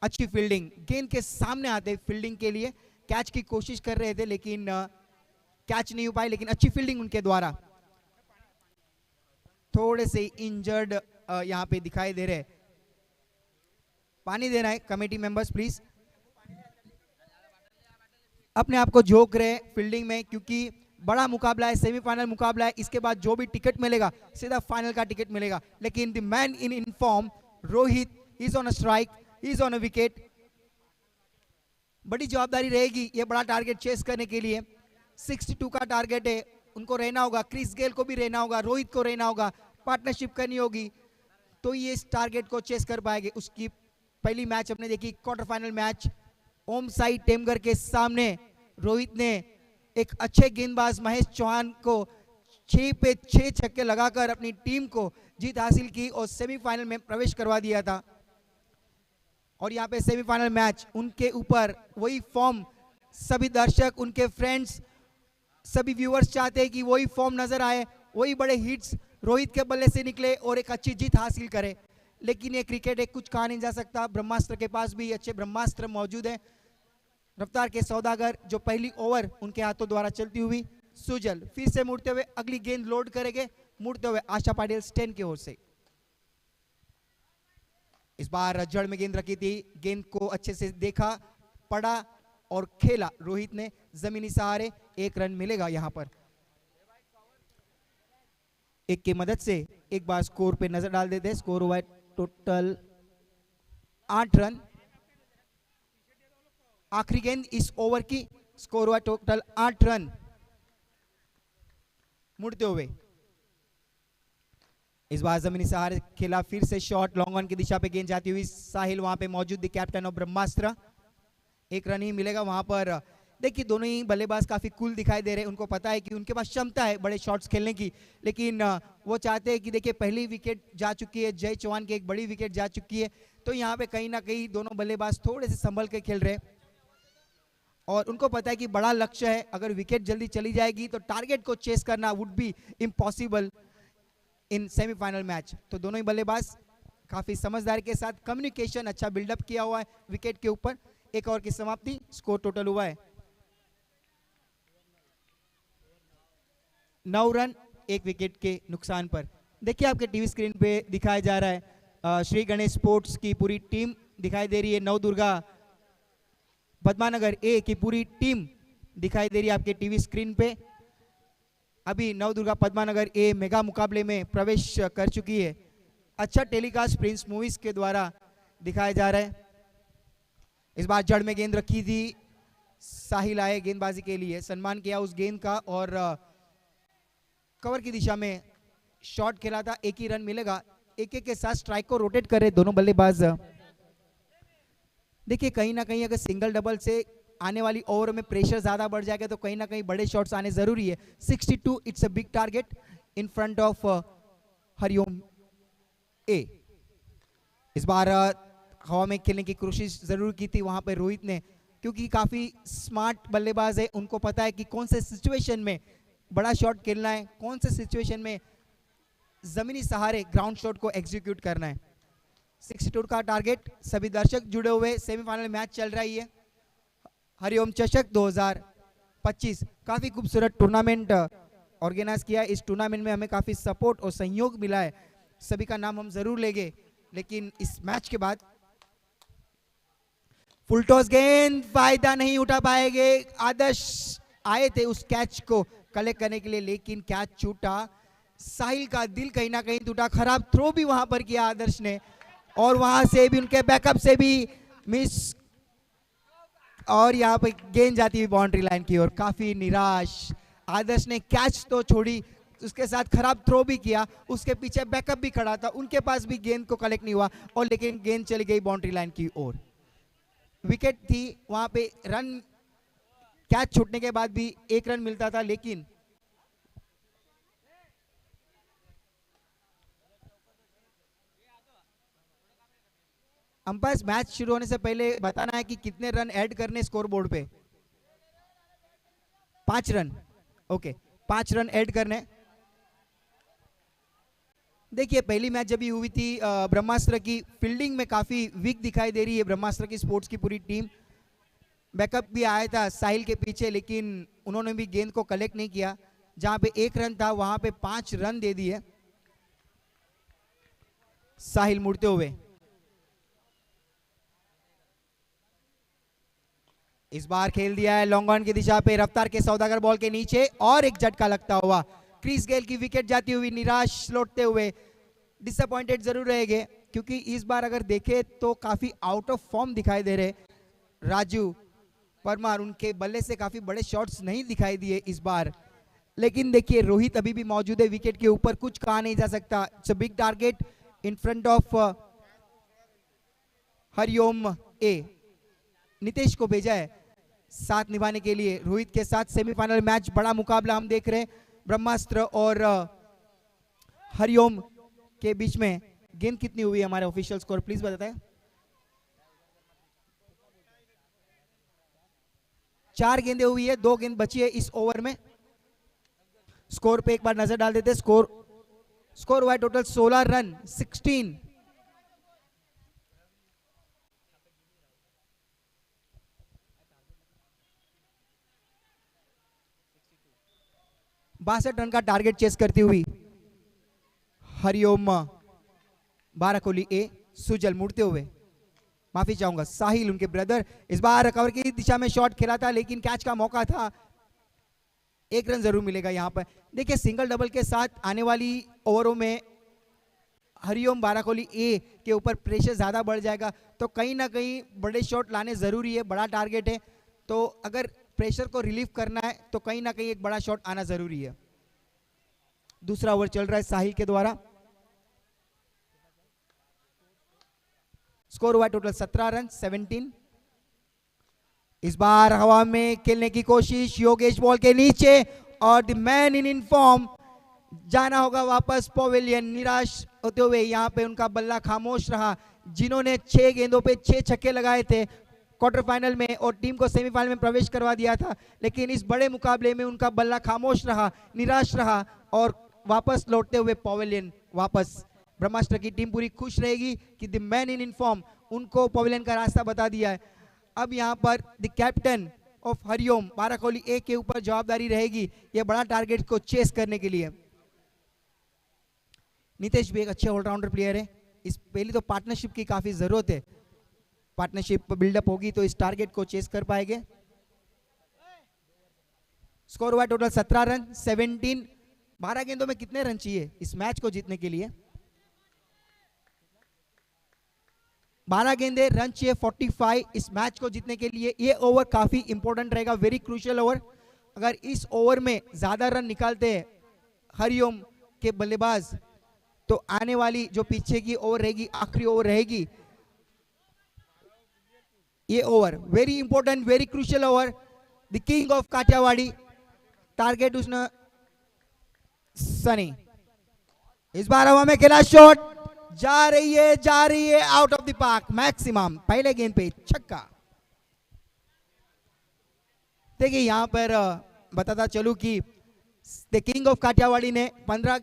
Speaker 3: अच्छी फील्डिंग, गेंद के सामने आते फील्डिंग के लिए कैच की कोशिश कर रहे थे लेकिन कैच नहीं हो पाई, लेकिन अच्छी फील्डिंग उनके द्वारा। थोड़े से इंजर्ड यहां पे दिखाई दे रहे। पानी देना है कमेटी मेंबर्स प्लीज। अपने आप को झोंक रहे फील्डिंग में क्योंकि बड़ा मुकाबला है, सेमीफाइनल मुकाबला है। इसके बाद जो भी टिकट मिलेगा सीधा फाइनल का टिकट मिलेगा। लेकिन the man in form Rohit is on a strike, is on a wicket. बड़ी जवाबदारी रहेगी ये बड़ा टारगेट चेस करने के लिए। 62 का टारगेट है, उनको रहना होगा, क्रिस गेल को भी रहना होगा, रोहित को रहना होगा, पार्टनरशिप करनी होगी तो ये इस टारगेट को चेस कर पाएंगे। उसकी पहली मैच हमने देखी, क्वार्टर फाइनल मैच ओम साई टेमगर के सामने रोहित ने एक अच्छे गेंदबाज महेश चौहान को 6 पे 6 छक्के लगाकर अपनी टीम को जीत हासिल की और सेमीफाइनल में प्रवेश करवा दिया था। और यहाँ पे सेमीफाइनल मैच उनके ऊपर वही फॉर्म, सभी दर्शक, उनके फ्रेंड्स, सभी व्यूअर्स चाहते हैं कि वही फॉर्म नजर आए, वही बड़े हिट्स रोहित के बल्ले से निकले और एक अच्छी जीत हासिल करे। लेकिन ये क्रिकेट है, कुछ कहा नहीं जा सकता। ब्रह्मास्त्र के पास भी अच्छे ब्रह्मास्त्र मौजूद है। रफ्तार के सौदागर जो पहली ओवर उनके हाथों द्वारा चलती हुई सुजल फिर से मुड़ते हुए अगली गेंद लोड करेंगे, मुड़ते हुए आशा पाटिल स्टैंड की ओर से। इस बार जड़ में गेंद रखी थी, गेंद को अच्छे से देखा, पढ़ा और खेला रोहित ने जमीनी सहारे, 1 रन मिलेगा यहां पर। एक की मदद से एक बार स्कोर पे नजर डाल देते हैं। स्कोर हुआ है टोटल 8 रन। आखिरी गेंद इस ओवर की, स्कोर हुआ टोटल 8 रन। मुड़ते हुए इस बार जमीनी सहारे खेला, फिर से शॉट लॉन्ग ऑन की दिशा पे गेंद जाती हुई। साहिल वहां पे मौजूद, the captain of Brahmastra. 1 run ही मिलेगा वहां पर। देखिए दोनों ही बल्लेबाज काफी कूल दिखाई दे रहे हैं। उनको पता है कि उनके पास क्षमता है बड़े शॉट्स खेलने की, लेकिन वो चाहते हैं कि देखिए पहली विकेट जा चुकी है, जय चौहान की एक बड़ी विकेट जा चुकी है, तो यहाँ पे कहीं ना कहीं दोनों बल्लेबाज थोड़े से संभल के खेल रहे हैं और उनको पता है कि बड़ा लक्ष्य है। अगर विकेट जल्दी चली जाएगी तो टारगेट को चेस करना would be impossible in semifinal match. तो दोनों ही बल्लेबाज काफी समझदारी के साथ, कम्युनिकेशन अच्छा बिल्डअप किया हुआ है विकेट के ऊपर। 1 ओवर की समाप्ति, स्कोर टोटल हुआ है 9 रन 1 विकेट के नुकसान पर। देखिए आपके टीवी स्क्रीन पे दिखाया जा रहा है श्री गणेश स्पोर्ट्स की पूरी टीम दिखाई दे रही है। नवदुर्गा पद्मानगर ए की पूरी टीम दिखाई दे रही है आपके टीवी स्क्रीन पे। अभी नवदुर्गा पद्मानगर ए मेगा मुकाबले में प्रवेश कर चुकी है। अच्छा टेलीकास्ट प्रिंस मूवीज के द्वारा दिखाया जा रहा है। इस बार जड़ में गेंद रखी थी, साहिल आए गेंदबाजी के लिए, सम्मान किया उस गेंद का और कवर की दिशा में शॉट खेला था। 1 ही रन मिलेगा। 1-1 के साथ स्ट्राइक को रोटेट कर रहे दोनों बल्लेबाज। देखिए कहीं ना कहीं अगर सिंगल डबल से आने वाली ओवर में प्रेशर ज्यादा बढ़ जाएगा तो कहीं ना कहीं बड़े शॉट्स आने जरूरी है। 62 it's a big target in front of Hariom A. इस बार हवा में खेलने की कोशिश जरूर की थी वहां पे रोहित ने, क्योंकि काफी स्मार्ट बल्लेबाज है। उनको पता है कि कौन से सिचुएशन में बड़ा शॉट खेलना है, कौन से सिचुएशन में जमीनी सहारे ग्राउंड शॉट को एग्जीक्यूट करना है। 62 का टारगेट। सभी दर्शक जुड़े हुए, सेमीफाइनल मैच चल रही है हरिओम चषक 2025। काफी खूबसूरत टूर्नामेंट ऑर्गेनाइज किया है। इस टूर्नामेंट में हमें काफी सपोर्ट और सहयोग मिला है। सभी का नाम हम जरूर लेंगे, लेकिन इस मैच के बाद फुल टॉस गेंद फायदा नहीं उठा पाएंगे। आदर्श आए थे उस कैच को कलेक्ट करने के लिए, लेकिन कैच छूटा। साहिल का दिल कहीं ना कहीं टूटा। खराब थ्रो भी वहां पर किया आदर्श ने और वहां से भी उनके बैकअप से भी मिस और यहाँ पे गेंद जाती हुई बाउंड्री लाइन की ओर। काफी निराश आदर्श ने कैच तो छोड़ी, उसके साथ खराब थ्रो भी किया, उसके पीछे बैकअप भी खड़ा था, उनके पास भी गेंद को कलेक्ट नहीं हुआ और लेकिन गेंद चली गई बाउंड्री लाइन की ओर। विकेट थी वहां पे, रन कैच छूटने के बाद भी 1 रन मिलता था, लेकिन अंपायर मैच शुरू होने से पहले बताना है कि कितने रन ऐड करने स्कोर बोर्ड पे। 5 रन। ओके, 5 रन ऐड करने। देखिए पहली मैच जब भी हुई थी ब्रह्मास्त्र की फील्डिंग में काफी वीक दिखाई दे रही है ब्रह्मास्त्र की स्पोर्ट्स की पूरी टीम। बैकअप भी आया था साहिल के पीछे, लेकिन उन्होंने भी गेंद को कलेक्ट नहीं किया। जहां पे 1 रन था वहां पे 5 रन दे दिए। साहिल मुड़ते हुए इस बार खेल दिया है लॉन्ग ऑन की दिशा पे, रफ्तार के सौदागर बॉल के नीचे और एक झटका लगता हुआ। क्रिस गेल की विकेट जाती हुई, निराश लौटते हुए, डिसअपॉइंटेड जरूर रहेंगे क्योंकि इस बार अगर देखें तो काफी आउट ऑफ फॉर्म दिखाई दे रहे राजू परमार। उनके बल्ले से काफी बड़े शॉट्स नहीं दिखाई दिए इस बार, लेकिन देखिए रोहित अभी भी मौजूद है विकेट के ऊपर, कुछ कहा नहीं जा सकता। It's a big target in front of Hariom A. Nitesh को भेजा है साथ निभाने के लिए रोहित के साथ। सेमीफाइनल मैच, बड़ा मुकाबला हम देख रहे हैं ब्रह्मास्त्र और हरिओम के बीच में। गेंद कितनी हुई है हमारे ऑफिशियल स्कोर प्लीज बताएं। 4 गेंदें हुई है, 2 गेंद बची है इस ओवर में। स्कोर पे एक बार नजर डाल देते। स्कोर हुआ है टोटल 16 रन 16। बासठ रन का टारगेट चेस करती हुई हरिओम बाराकोली ए। सुजल मुड़ते हुए माफी चाहूंगा, साहिल उनके ब्रदर। इस बार कवर की दिशा में शॉट खेला था लेकिन कैच का मौका था, 1 रन जरूर मिलेगा यहाँ पर। देखिए सिंगल डबल के साथ आने वाली ओवरों में हरिओम बाराकोली ए के ऊपर प्रेशर ज्यादा बढ़ जाएगा, तो कहीं ना कहीं बड़े शॉट लाने जरूरी है, बड़ा टारगेट है, तो अगर प्रेशर को रिलीव करना है तो कहीं ना कहीं एक बड़ा शॉट आना जरूरी है। दूसरा ओवर चल रहा है साहिल के द्वारा, स्कोर हुआ टोटल 17 रन 17। इस बार हवा में खेलने की कोशिश, योगेश बॉल के नीचे और द मैन इन फॉर्म, जाना होगा वापस पवेलियन। निराश होते हुए यहाँ पे उनका बल्ला खामोश रहा, जिन्होंने 6 गेंदों पे 6 छक्के लगाए थे क्वार्टर फाइनल में और टीम को सेमीफाइनल में प्रवेश करवा दिया था, लेकिन इस बड़े मुकाबले में उनका बल्ला खामोश रहा, निराश रहा और वापस लौटते हुए पवेलियन वापस। ब्रह्मास्त्र की टीम पूरी खुश रहेगी कि द मैन इन फॉर्म उनको पवेलियन का रास्ता बता दिया है। अब यहाँ पर the captain of Hariom Barakoli A के ऊपर जवाबदारी रहेगी ये बड़ा टारगेट को चेस करने के लिए। नितेश भी एक अच्छे ऑलराउंडर प्लेयर है, इस पहली तो पार्टनरशिप की काफी जरूरत है, पार्टनरशिप बिल्डअप होगी तो इस टारगेट को चेस कर पाएंगे। स्कोर हुआ टोटल 17 रन 17। 12 गेंदों में कितने रन चाहिए इस मैच को जीतने के लिए? 12 गेंदे, रन चाहिए 45 इस मैच को जीतने के लिए। ये ओवर काफी इंपॉर्टेंट रहेगा, वेरी क्रूशियल ओवर। अगर इस ओवर में ज्यादा रन निकालते हैं हरिओम के बल्लेबाज तो आने वाली जो पीछे की ओवर रहेगी, आखिरी ओवर रहेगी, ये over very important, very crucial over. The king of Kathiawadi, target उसने सनी। इस बार हवा में खेला शॉट, जा रही है out of the park. Maximum पहले गेंद पे छक्का। देखिए यहां पर बताता चलूं कि द किंग ऑफ काठियावाड़ी ने 15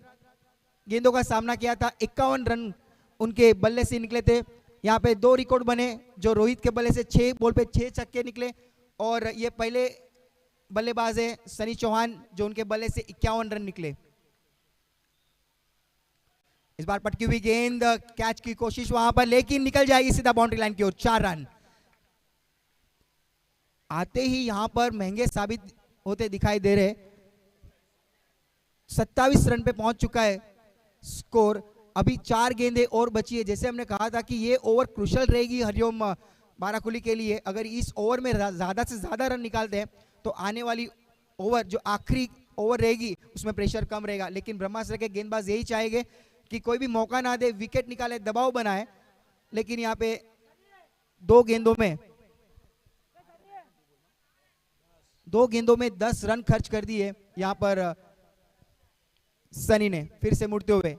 Speaker 3: गेंदों का सामना किया था, 51 रन उनके बल्ले से निकले थे। यहाँ पे 2 रिकॉर्ड बने, जो रोहित के बल्ले से 6 बॉल पे 6 छक्के निकले और ये पहले बल्लेबाज है सनी चौहान जो उनके बल्ले से 51 रन निकले। इस बार पटकी हुई गेंद, कैच की कोशिश वहां पर लेकिन निकल जाएगी सीधा बाउंड्री लाइन की ओर। 4 रन आते ही यहां पर महंगे साबित होते दिखाई दे रहे। 27 रन पे पहुंच चुका है स्कोर, अभी 4 गेंदें और बची है। जैसे हमने कहा था कि ये ओवर क्रूशियल रहेगी हरिओम बाराकोली के लिए, अगर इस ओवर में ज्यादा से ज्यादा रन निकालते हैं तो आने वाली ओवर जो आखिरी ओवर रहेगी उसमें प्रेशर कम रहेगा। लेकिन ब्रह्मास्त्र के गेंदबाज यही चाहेंगे कि कोई भी मौका ना दे, विकेट निकाले, दबाव बनाए, लेकिन यहाँ पे 2 गेंदों में 10 रन खर्च कर दिए यहाँ पर सनी ने। फिर से मुड़ते हुए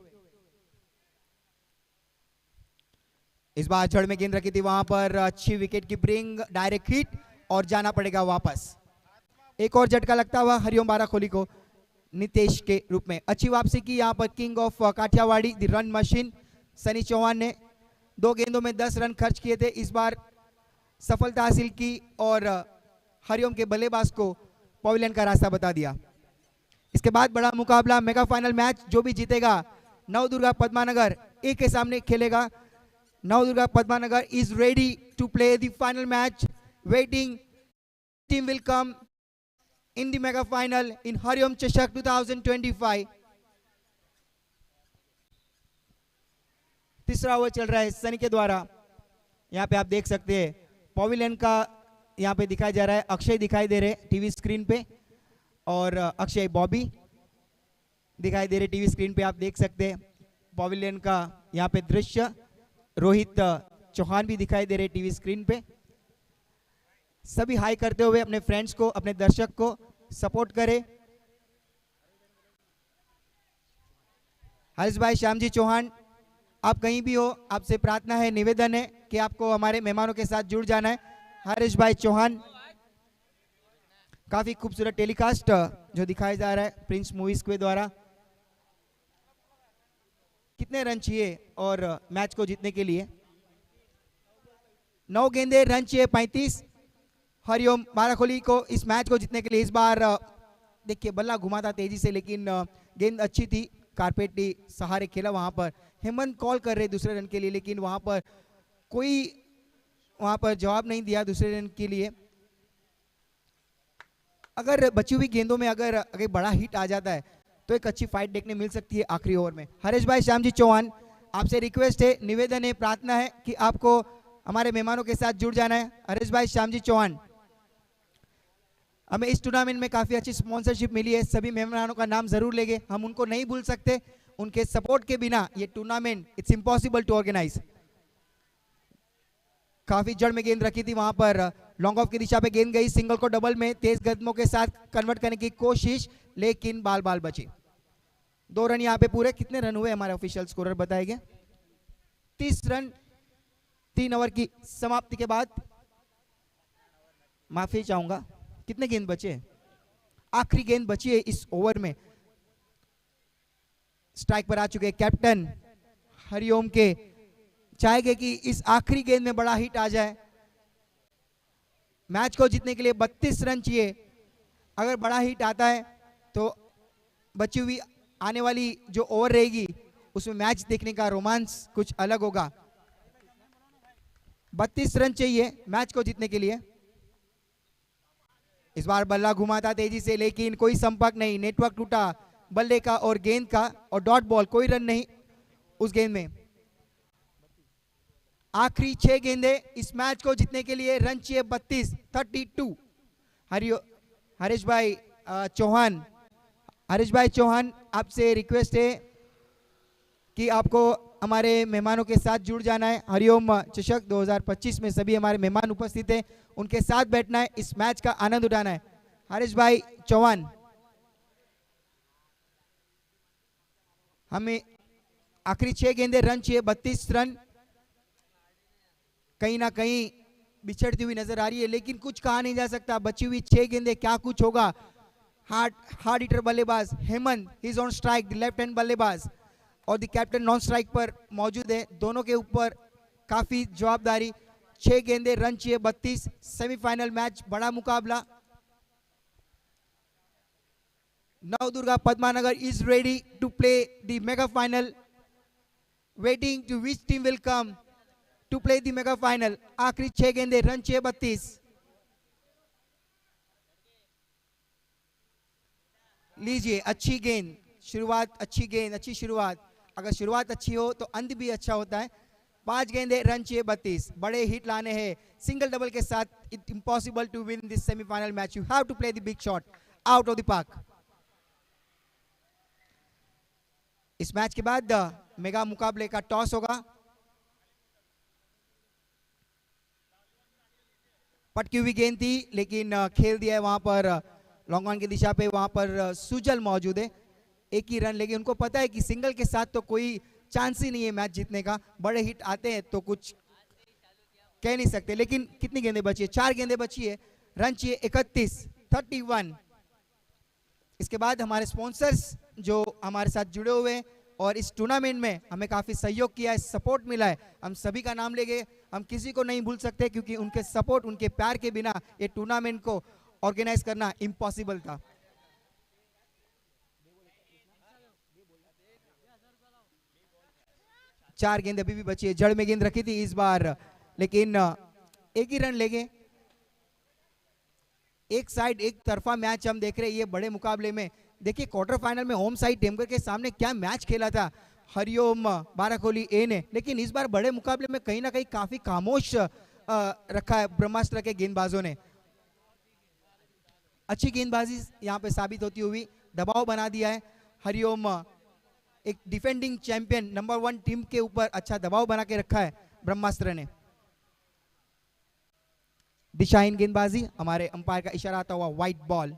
Speaker 3: इस बार जड़ में गेंद रखी थी, वहां पर अच्छी विकेट कीपिंग, डायरेक्ट हिट और जाना पड़ेगा वापस। एक और झटका लगता हुआ हरिओम बाराकोली को नितेश के रूप में। अच्छी वापसी की यहाँ पर king of Kathiawadi the run machine Sunny Chauhan ने। 2 गेंदों में 10 रन खर्च किए थे, इस बार सफलता हासिल की और हरिओम के बल्लेबाज को पवेलियन का रास्ता बता दिया। इसके बाद बड़ा मुकाबला, मेगा फाइनल मैच, जो भी जीतेगा नवदुर्गा पद्मानगर ए के सामने खेलेगा। Navdurga Padmanagar is ready to play the final match, waiting team will come in the mega final in Hariom Chashak 2025। तीसरा ओवर चल रहा है सनी के द्वारा। यहाँ पे आप देख सकते हैं पवेलियन का यहाँ पे दिखाया जा रहा है, अक्षय दिखाई दे रहे टीवी स्क्रीन पे और अक्षय बॉबी दिखाई दे रहे टीवी स्क्रीन पे, आप देख सकते हैं पवेलियन का यहाँ पे दृश्य। रोहित चौहान भी दिखाई दे रहे टीवी स्क्रीन पे। सभी हाई करते हुए अपने फ्रेंड्स को, अपने दर्शक को सपोर्ट करें। हरीश भाई श्याम जी चौहान, आप कहीं भी हो, आपसे प्रार्थना है, निवेदन है कि आपको हमारे मेहमानों के साथ जुड़ जाना है। हरीश भाई चौहान, काफी खूबसूरत टेलीकास्ट जो दिखाया जा रहा है प्रिंस मूवीज के द्वारा। कितने रन चाहिए और मैच को जीतने के लिए? 9 गेंदे, रन चाहिए 35 हरिओम बाराकोली को इस मैच को जीतने के लिए। इस बार देखिए बल्ला घुमा था तेजी से, लेकिन गेंद अच्छी थी, कारपेटी सहारे खेला। वहां पर हेमंत कॉल कर रहे दूसरे रन के लिए, लेकिन वहां पर कोई वहां पर जवाब नहीं दिया दूसरे रन के लिए। अगर बची हुई गेंदों में अगर बड़ा हिट आ जाता है तो एक अच्छी फाइट देखने मिल सकती है आखिरी ओवर में। हरीश भाई श्यामजी चौहान, आपसे रिक्वेस्ट है, निवेदन है, प्रार्थना है कि आपको हमारे मेहमानों के साथ जुड़ जाना है। हरीश भाई श्यामजी चौहान, हमें इस टूर्नामेंट में काफी अच्छी स्पॉन्सरशिप मिली है, सभी मेहमानों का नाम जरूर लेंगे, हम उनको नहीं भूल सकते, उनके सपोर्ट के बिना ये tournament it's impossible to organise. काफी जड़ में गेंद रखी थी वहां पर, लॉन्ग ऑफ की दिशा पे गेंद गई, सिंगल को डबल में तेज कदमों के साथ कन्वर्ट करने की कोशिश, लेकिन बाल बाल बची। 2 रन यहाँ पे पूरे। कितने रन हुए हमारे ऑफिशियल स्कोरर बताएंगे? 30 रन 3 ओवर की समाप्ति के बाद। माफी चाहूंगा, कितने गेंद बचे? आखिरी गेंद बची है इस ओवर में। स्ट्राइक पर आ चुके कैप्टन हरिओम के, चाहेंगे कि इस आखिरी गेंद में बड़ा हिट आ जाए। मैच को जीतने के लिए 32 रन चाहिए। अगर बड़ा हिट आता है तो बची हुई आने वाली जो ओवर रहेगी उसमें मैच देखने का रोमांच कुछ अलग होगा। 32 रन चाहिए मैच को जीतने के लिए। इस बार बल्ला घुमाता तेजी से, लेकिन कोई संपर्क नहीं, नेटवर्क टूटा बल्ले का और गेंद का, और डॉट बॉल, कोई रन नहीं उस गेंद में। आखिरी 6 गेंदे इस मैच को जीतने के लिए, रन चाहिए 32। हरीश भाई चौहान, हरीश भाई चौहान, आपसे रिक्वेस्ट है कि आपको हमारे मेहमानों के साथ जुड़ जाना है। हरिओम चषक 2025 में सभी हमारे मेहमान उपस्थित हैं, उनके साथ बैठना है, इस मैच का आनंद उठाना है। हरीश भाई चौहान, हमें आखिरी 6 गेंदे, रन चाहिए 32 रन। कहीं ना कहीं बिछड़ती हुई नजर आ रही है, लेकिन कुछ कहा नहीं जा सकता। बची हुई 6 गेंदे, क्या कुछ होगा। हार्ड हिटर बल्लेबाज Hemant, he is on strike, the left hand बल्लेबाज, और द कैप्टन नॉन स्ट्राइक पर मौजूद है। दोनों के ऊपर काफी जवाबदारी। 6 गेंदे, रन चाहिए 32। सेमीफाइनल मैच, बड़ा मुकाबला। Navdurga Padmanagar is ready to play the mega final, waiting to which team will come to play the mega final. आखिरी 6 गेंदे, रन चाहिए 32। लीजिए, अच्छी गेंद, शुरुआत अच्छी, गेंद अच्छी शुरुआत। अगर शुरुआत अच्छी हो तो अंत भी अच्छा होता है। 5 गेंदे, रन चाहिए 32। बड़े हिट लाने हैं सिंगल डबल के साथ। It impossible to win this semifinal match, you have to play the big shot out of the park. इस मैच के बाद मेगा मुकाबले का टॉस होगा। पटकी हुई गेंद थी, लेकिन खेल दिया है वहां पर लॉन्ग ऑन की दिशा पे। वहां पर सुजल मौजूद है, एक ही रन, लेकिन उनको पता है कि सिंगल के साथ तो कोई चांस ही नहीं है मैच जीतने का। बड़े हिट आते हैं तो कुछ कह नहीं सकते। लेकिन कितनी गेंदें बची है? 4 गेंदें बची है, रन चाहिए 31। इसके बाद हमारे स्पॉन्सर्स जो हमारे साथ जुड़े हुए हैं और इस टूर्नामेंट में हमें काफी सहयोग किया है, सपोर्ट मिला है, हम सभी का नाम लेंगे। हम किसी को नहीं भूल सकते, क्योंकि उनके सपोर्ट, उनके प्यार के बिना ये टूर्नामेंट को ऑर्गेनाइज करना इम्पॉसिबल था। चार गेंद अभी भी बची है, जड़ में गेंद रखी थी इस बार, लेकिन एक ही रन लेंगे। एक साइड एक तरफा मैच हम देख रहे हैं ये बड़े मुकाबले में। देखिए क्वार्टर फाइनल में होम साइड टेमकर के सामने क्या मैच खेला था हरिओम बाराकोली ए ने, लेकिन इस बार बड़े मुकाबले में कहीं ना कहीं काफी खामोश रखा है ब्रह्मास्त्र के गेंदबाजों ने। अच्छी गेंदबाजी यहाँ पे साबित होती हुई दबाव बना दिया है हरिओम, एक डिफेंडिंग चैंपियन नंबर 1 टीम के ऊपर अच्छा दबाव बना के रखा है ब्रह्मास्त्र ने। दिशाहीन गेंदबाजी, हमारे अंपायर का इशारा आता हुआ व्हाइट बॉल।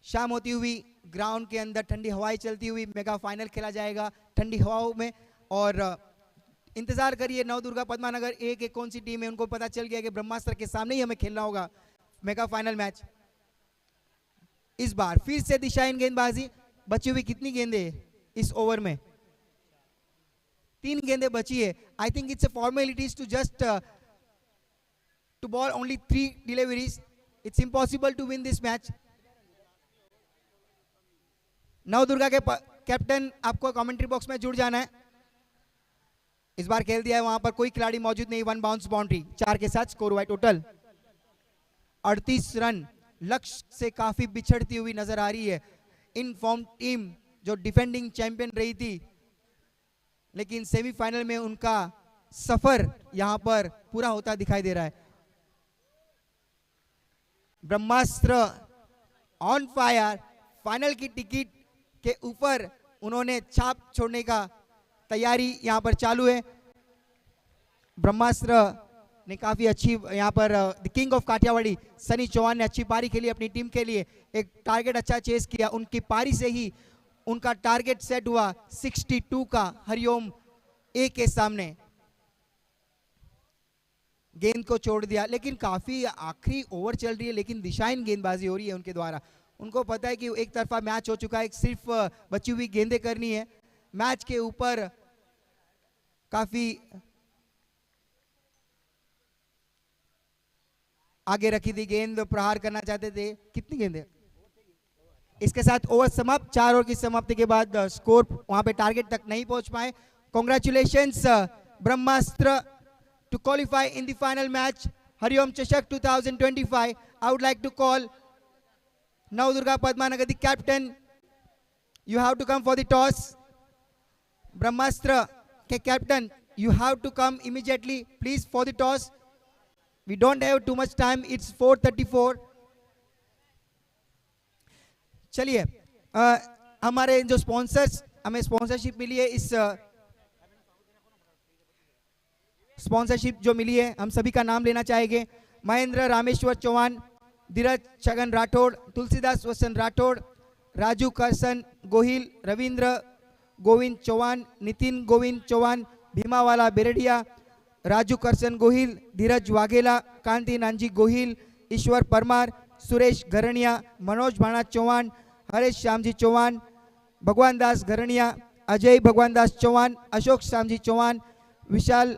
Speaker 3: शाम होती हुई ग्राउंड के अंदर ठंडी हवाएं चलती हुई मेगा फाइनल खेला जाएगा ठंडी हवाओं में। और इंतजार करिए नवदुर्गा पद्मानगर ए के कौन सी टीम है, उनको पता चल गया कि ब्रह्मास्त्र के सामने ही हमें खेलना होगा मेगा फाइनल मैच। इस बार फिर से दिशाहीन गेंदबाजी। बची हुई कितनी गेंदे इस ओवर में? 3 गेंदें बची है। I think it's a formalities to just to ball only 3 deliveries. It's impossible to win this match. Navdurga के कैप्टन आपको कमेंट्री बॉक्स में जुड़ जाना है। इस बार खेल दिया है, वहां पर कोई खिलाड़ी मौजूद नहीं, 1 बाउंस बाउंड्री, 4 के साथ स्कोर हुआ है टोटल 38 रन। लक्ष्य से काफी बिछड़ती हुई नजर आ रही है इन फॉर्म टीम जो डिफेंडिंग चैंपियन रही थी, लेकिन सेमीफाइनल में उनका सफर यहां पर पूरा होता दिखाई दे रहा है। ब्रह्मास्त्र ऑन फायर, फाइनल की टिकट के ऊपर उन्होंने छाप छोड़ने का तैयारी यहां पर चालू है। ब्रह्मास्त्र ने काफी अच्छी यहां पर the king of Kathiawadi Sunny Chauhan ने अच्छी पारी खेली अपनी टीम के लिए, एक टारगेट अच्छा चेस किया, उनकी पारी से ही उनका टारगेट सेट हुआ 62 का हरिओम ए के सामने। गेंद को छोड़ दिया, लेकिन काफी आखिरी ओवर चल रही है, लेकिन दिशाहीन गेंदबाजी हो रही है उनके द्वारा। उनको पता है कि एक तरफा मैच हो चुका है, सिर्फ बची हुई गेंदें करनी है। मैच के ऊपर काफी आगे रखी थी गेंद, प्रहार करना चाहते थे। कितनी गेंदें? इसके साथ ओवर समाप्त। 4 ओवर की समाप्ति के बाद स्कोर वहां पे टारगेट तक नहीं पहुंच पाए। Congratulations Brahmastra to qualify in the final match Hariom Chashak 2025. I would like to call Navdurga Padmanagar, the captain. You have to come for the toss. Brahmastra ke captain, you have to come immediately please for the toss. We don't have too much time, it's 4:34. चलिए हमारे जो sponsors, हमें sponsorship मिली है, इस sponsorship जो मिली है हम सभी का नाम लेना चाहेंगे। महेंद्र रामेश्वर चौहान, धीरज छगन राठौड़, तुलसीदास वसन राठौड़, राजू करसन गोहिल, रविंद्र गोविंद चौहान, नितिन गोविंद चौहान, भीमावाला बेरडिया, राजू करसन गोहिल, धीरज वाघेला, कांति नानजी गोहिल, ईश्वर परमार, सुरेश घरणिया, मनोज भाणा चौहान, हरेश श्यामजी चौहान, भगवान दास Gharaniya, Ajay Bhagwan Das Chauhan, Ashok Shyamji Chauhan, Vishal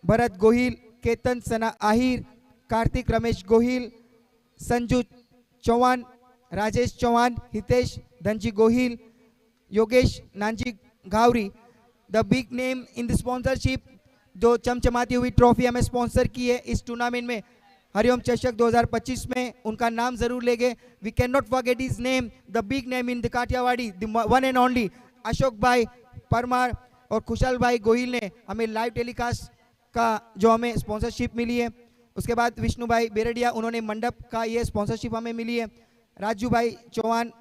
Speaker 3: Bharat Gohil, Ketan Sana Ahir, Kartik Ramesh Gohil, Sanju Chauhan, Rajesh Chauhan, Hitesh Dhanji Gohil, Yogesh Nanji Ghavri. The big name in the sponsorship, जो चमचमाती हुई ट्रॉफी हमें स्पॉन्सर की है इस टूर्नामेंट में, हरिओम चषक 2025 में, उनका नाम जरूर लेंगे। We can not forget his name, the big name in the Kathiawadi, the one and only Ashok bhai Parmar और खुशहाल भाई गोहिल ने हमें लाइव टेलीकास्ट का जो हमें स्पॉन्सरशिप मिली है। उसके बाद विष्णु भाई बेरडिया, उन्होंने मंडप का ये स्पॉन्सरशिप हमें मिली है। राजू भाई चौहान,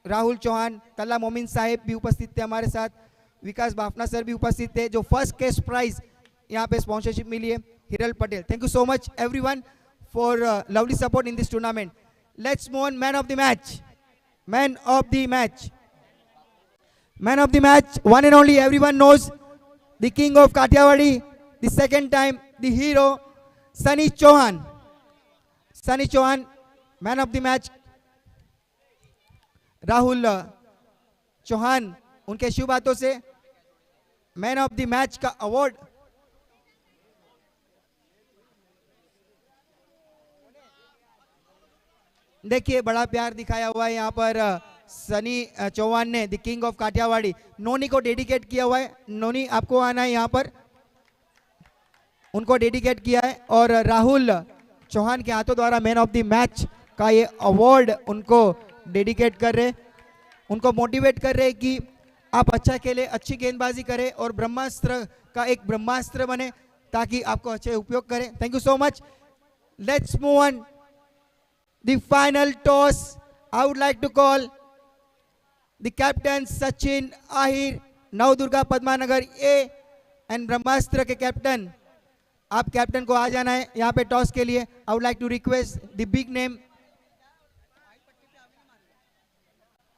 Speaker 3: राहुल चौहान, तल्ला मोमिन साहेब भी उपस्थित थे हमारे साथ, विकास बाफना सर भी उपस्थित थे, जो फर्स्ट कैश प्राइज यहाँ पे स्पॉन्सरशिप मिली है, Hiral Patel. Thank you so much everyone for lovely support in this tournament. Let's move on, man of the match, man of the match, man of the match, one and only, everyone knows, the king of Kathiawadi, the second time the hero Sunny Chauhan. Sunny Chauhan, man of the match। Rahul Chauhan उनके शुभ हाथों से man of the match का award देखिए, बड़ा प्यार दिखाया हुआ है यहाँ पर सनी चौहान ने, द किंग ऑफ काठियावाड़ी, नोनी को डेडिकेट किया हुआ है। नोनी आपको आना है यहाँ पर, उनको डेडिकेट किया है। और राहुल चौहान के हाथों द्वारा मैन ऑफ द मैच का ये अवार्ड उनको डेडिकेट कर रहे, उनको मोटिवेट कर रहे कि आप अच्छा खेले, अच्छी गेंदबाजी करें और ब्रह्मास्त्र का एक ब्रह्मास्त्र बने ताकि आपको अच्छे उपयोग करें। Thank you so much. Let's move on the final toss. I would like to call the captain Sachin Ahir, Navdurga Padmanagar A and Brahmastra के कैप्टन। आप कैप्टन को आ जाना है यहाँ पे टॉस के लिए। I would like to request the big name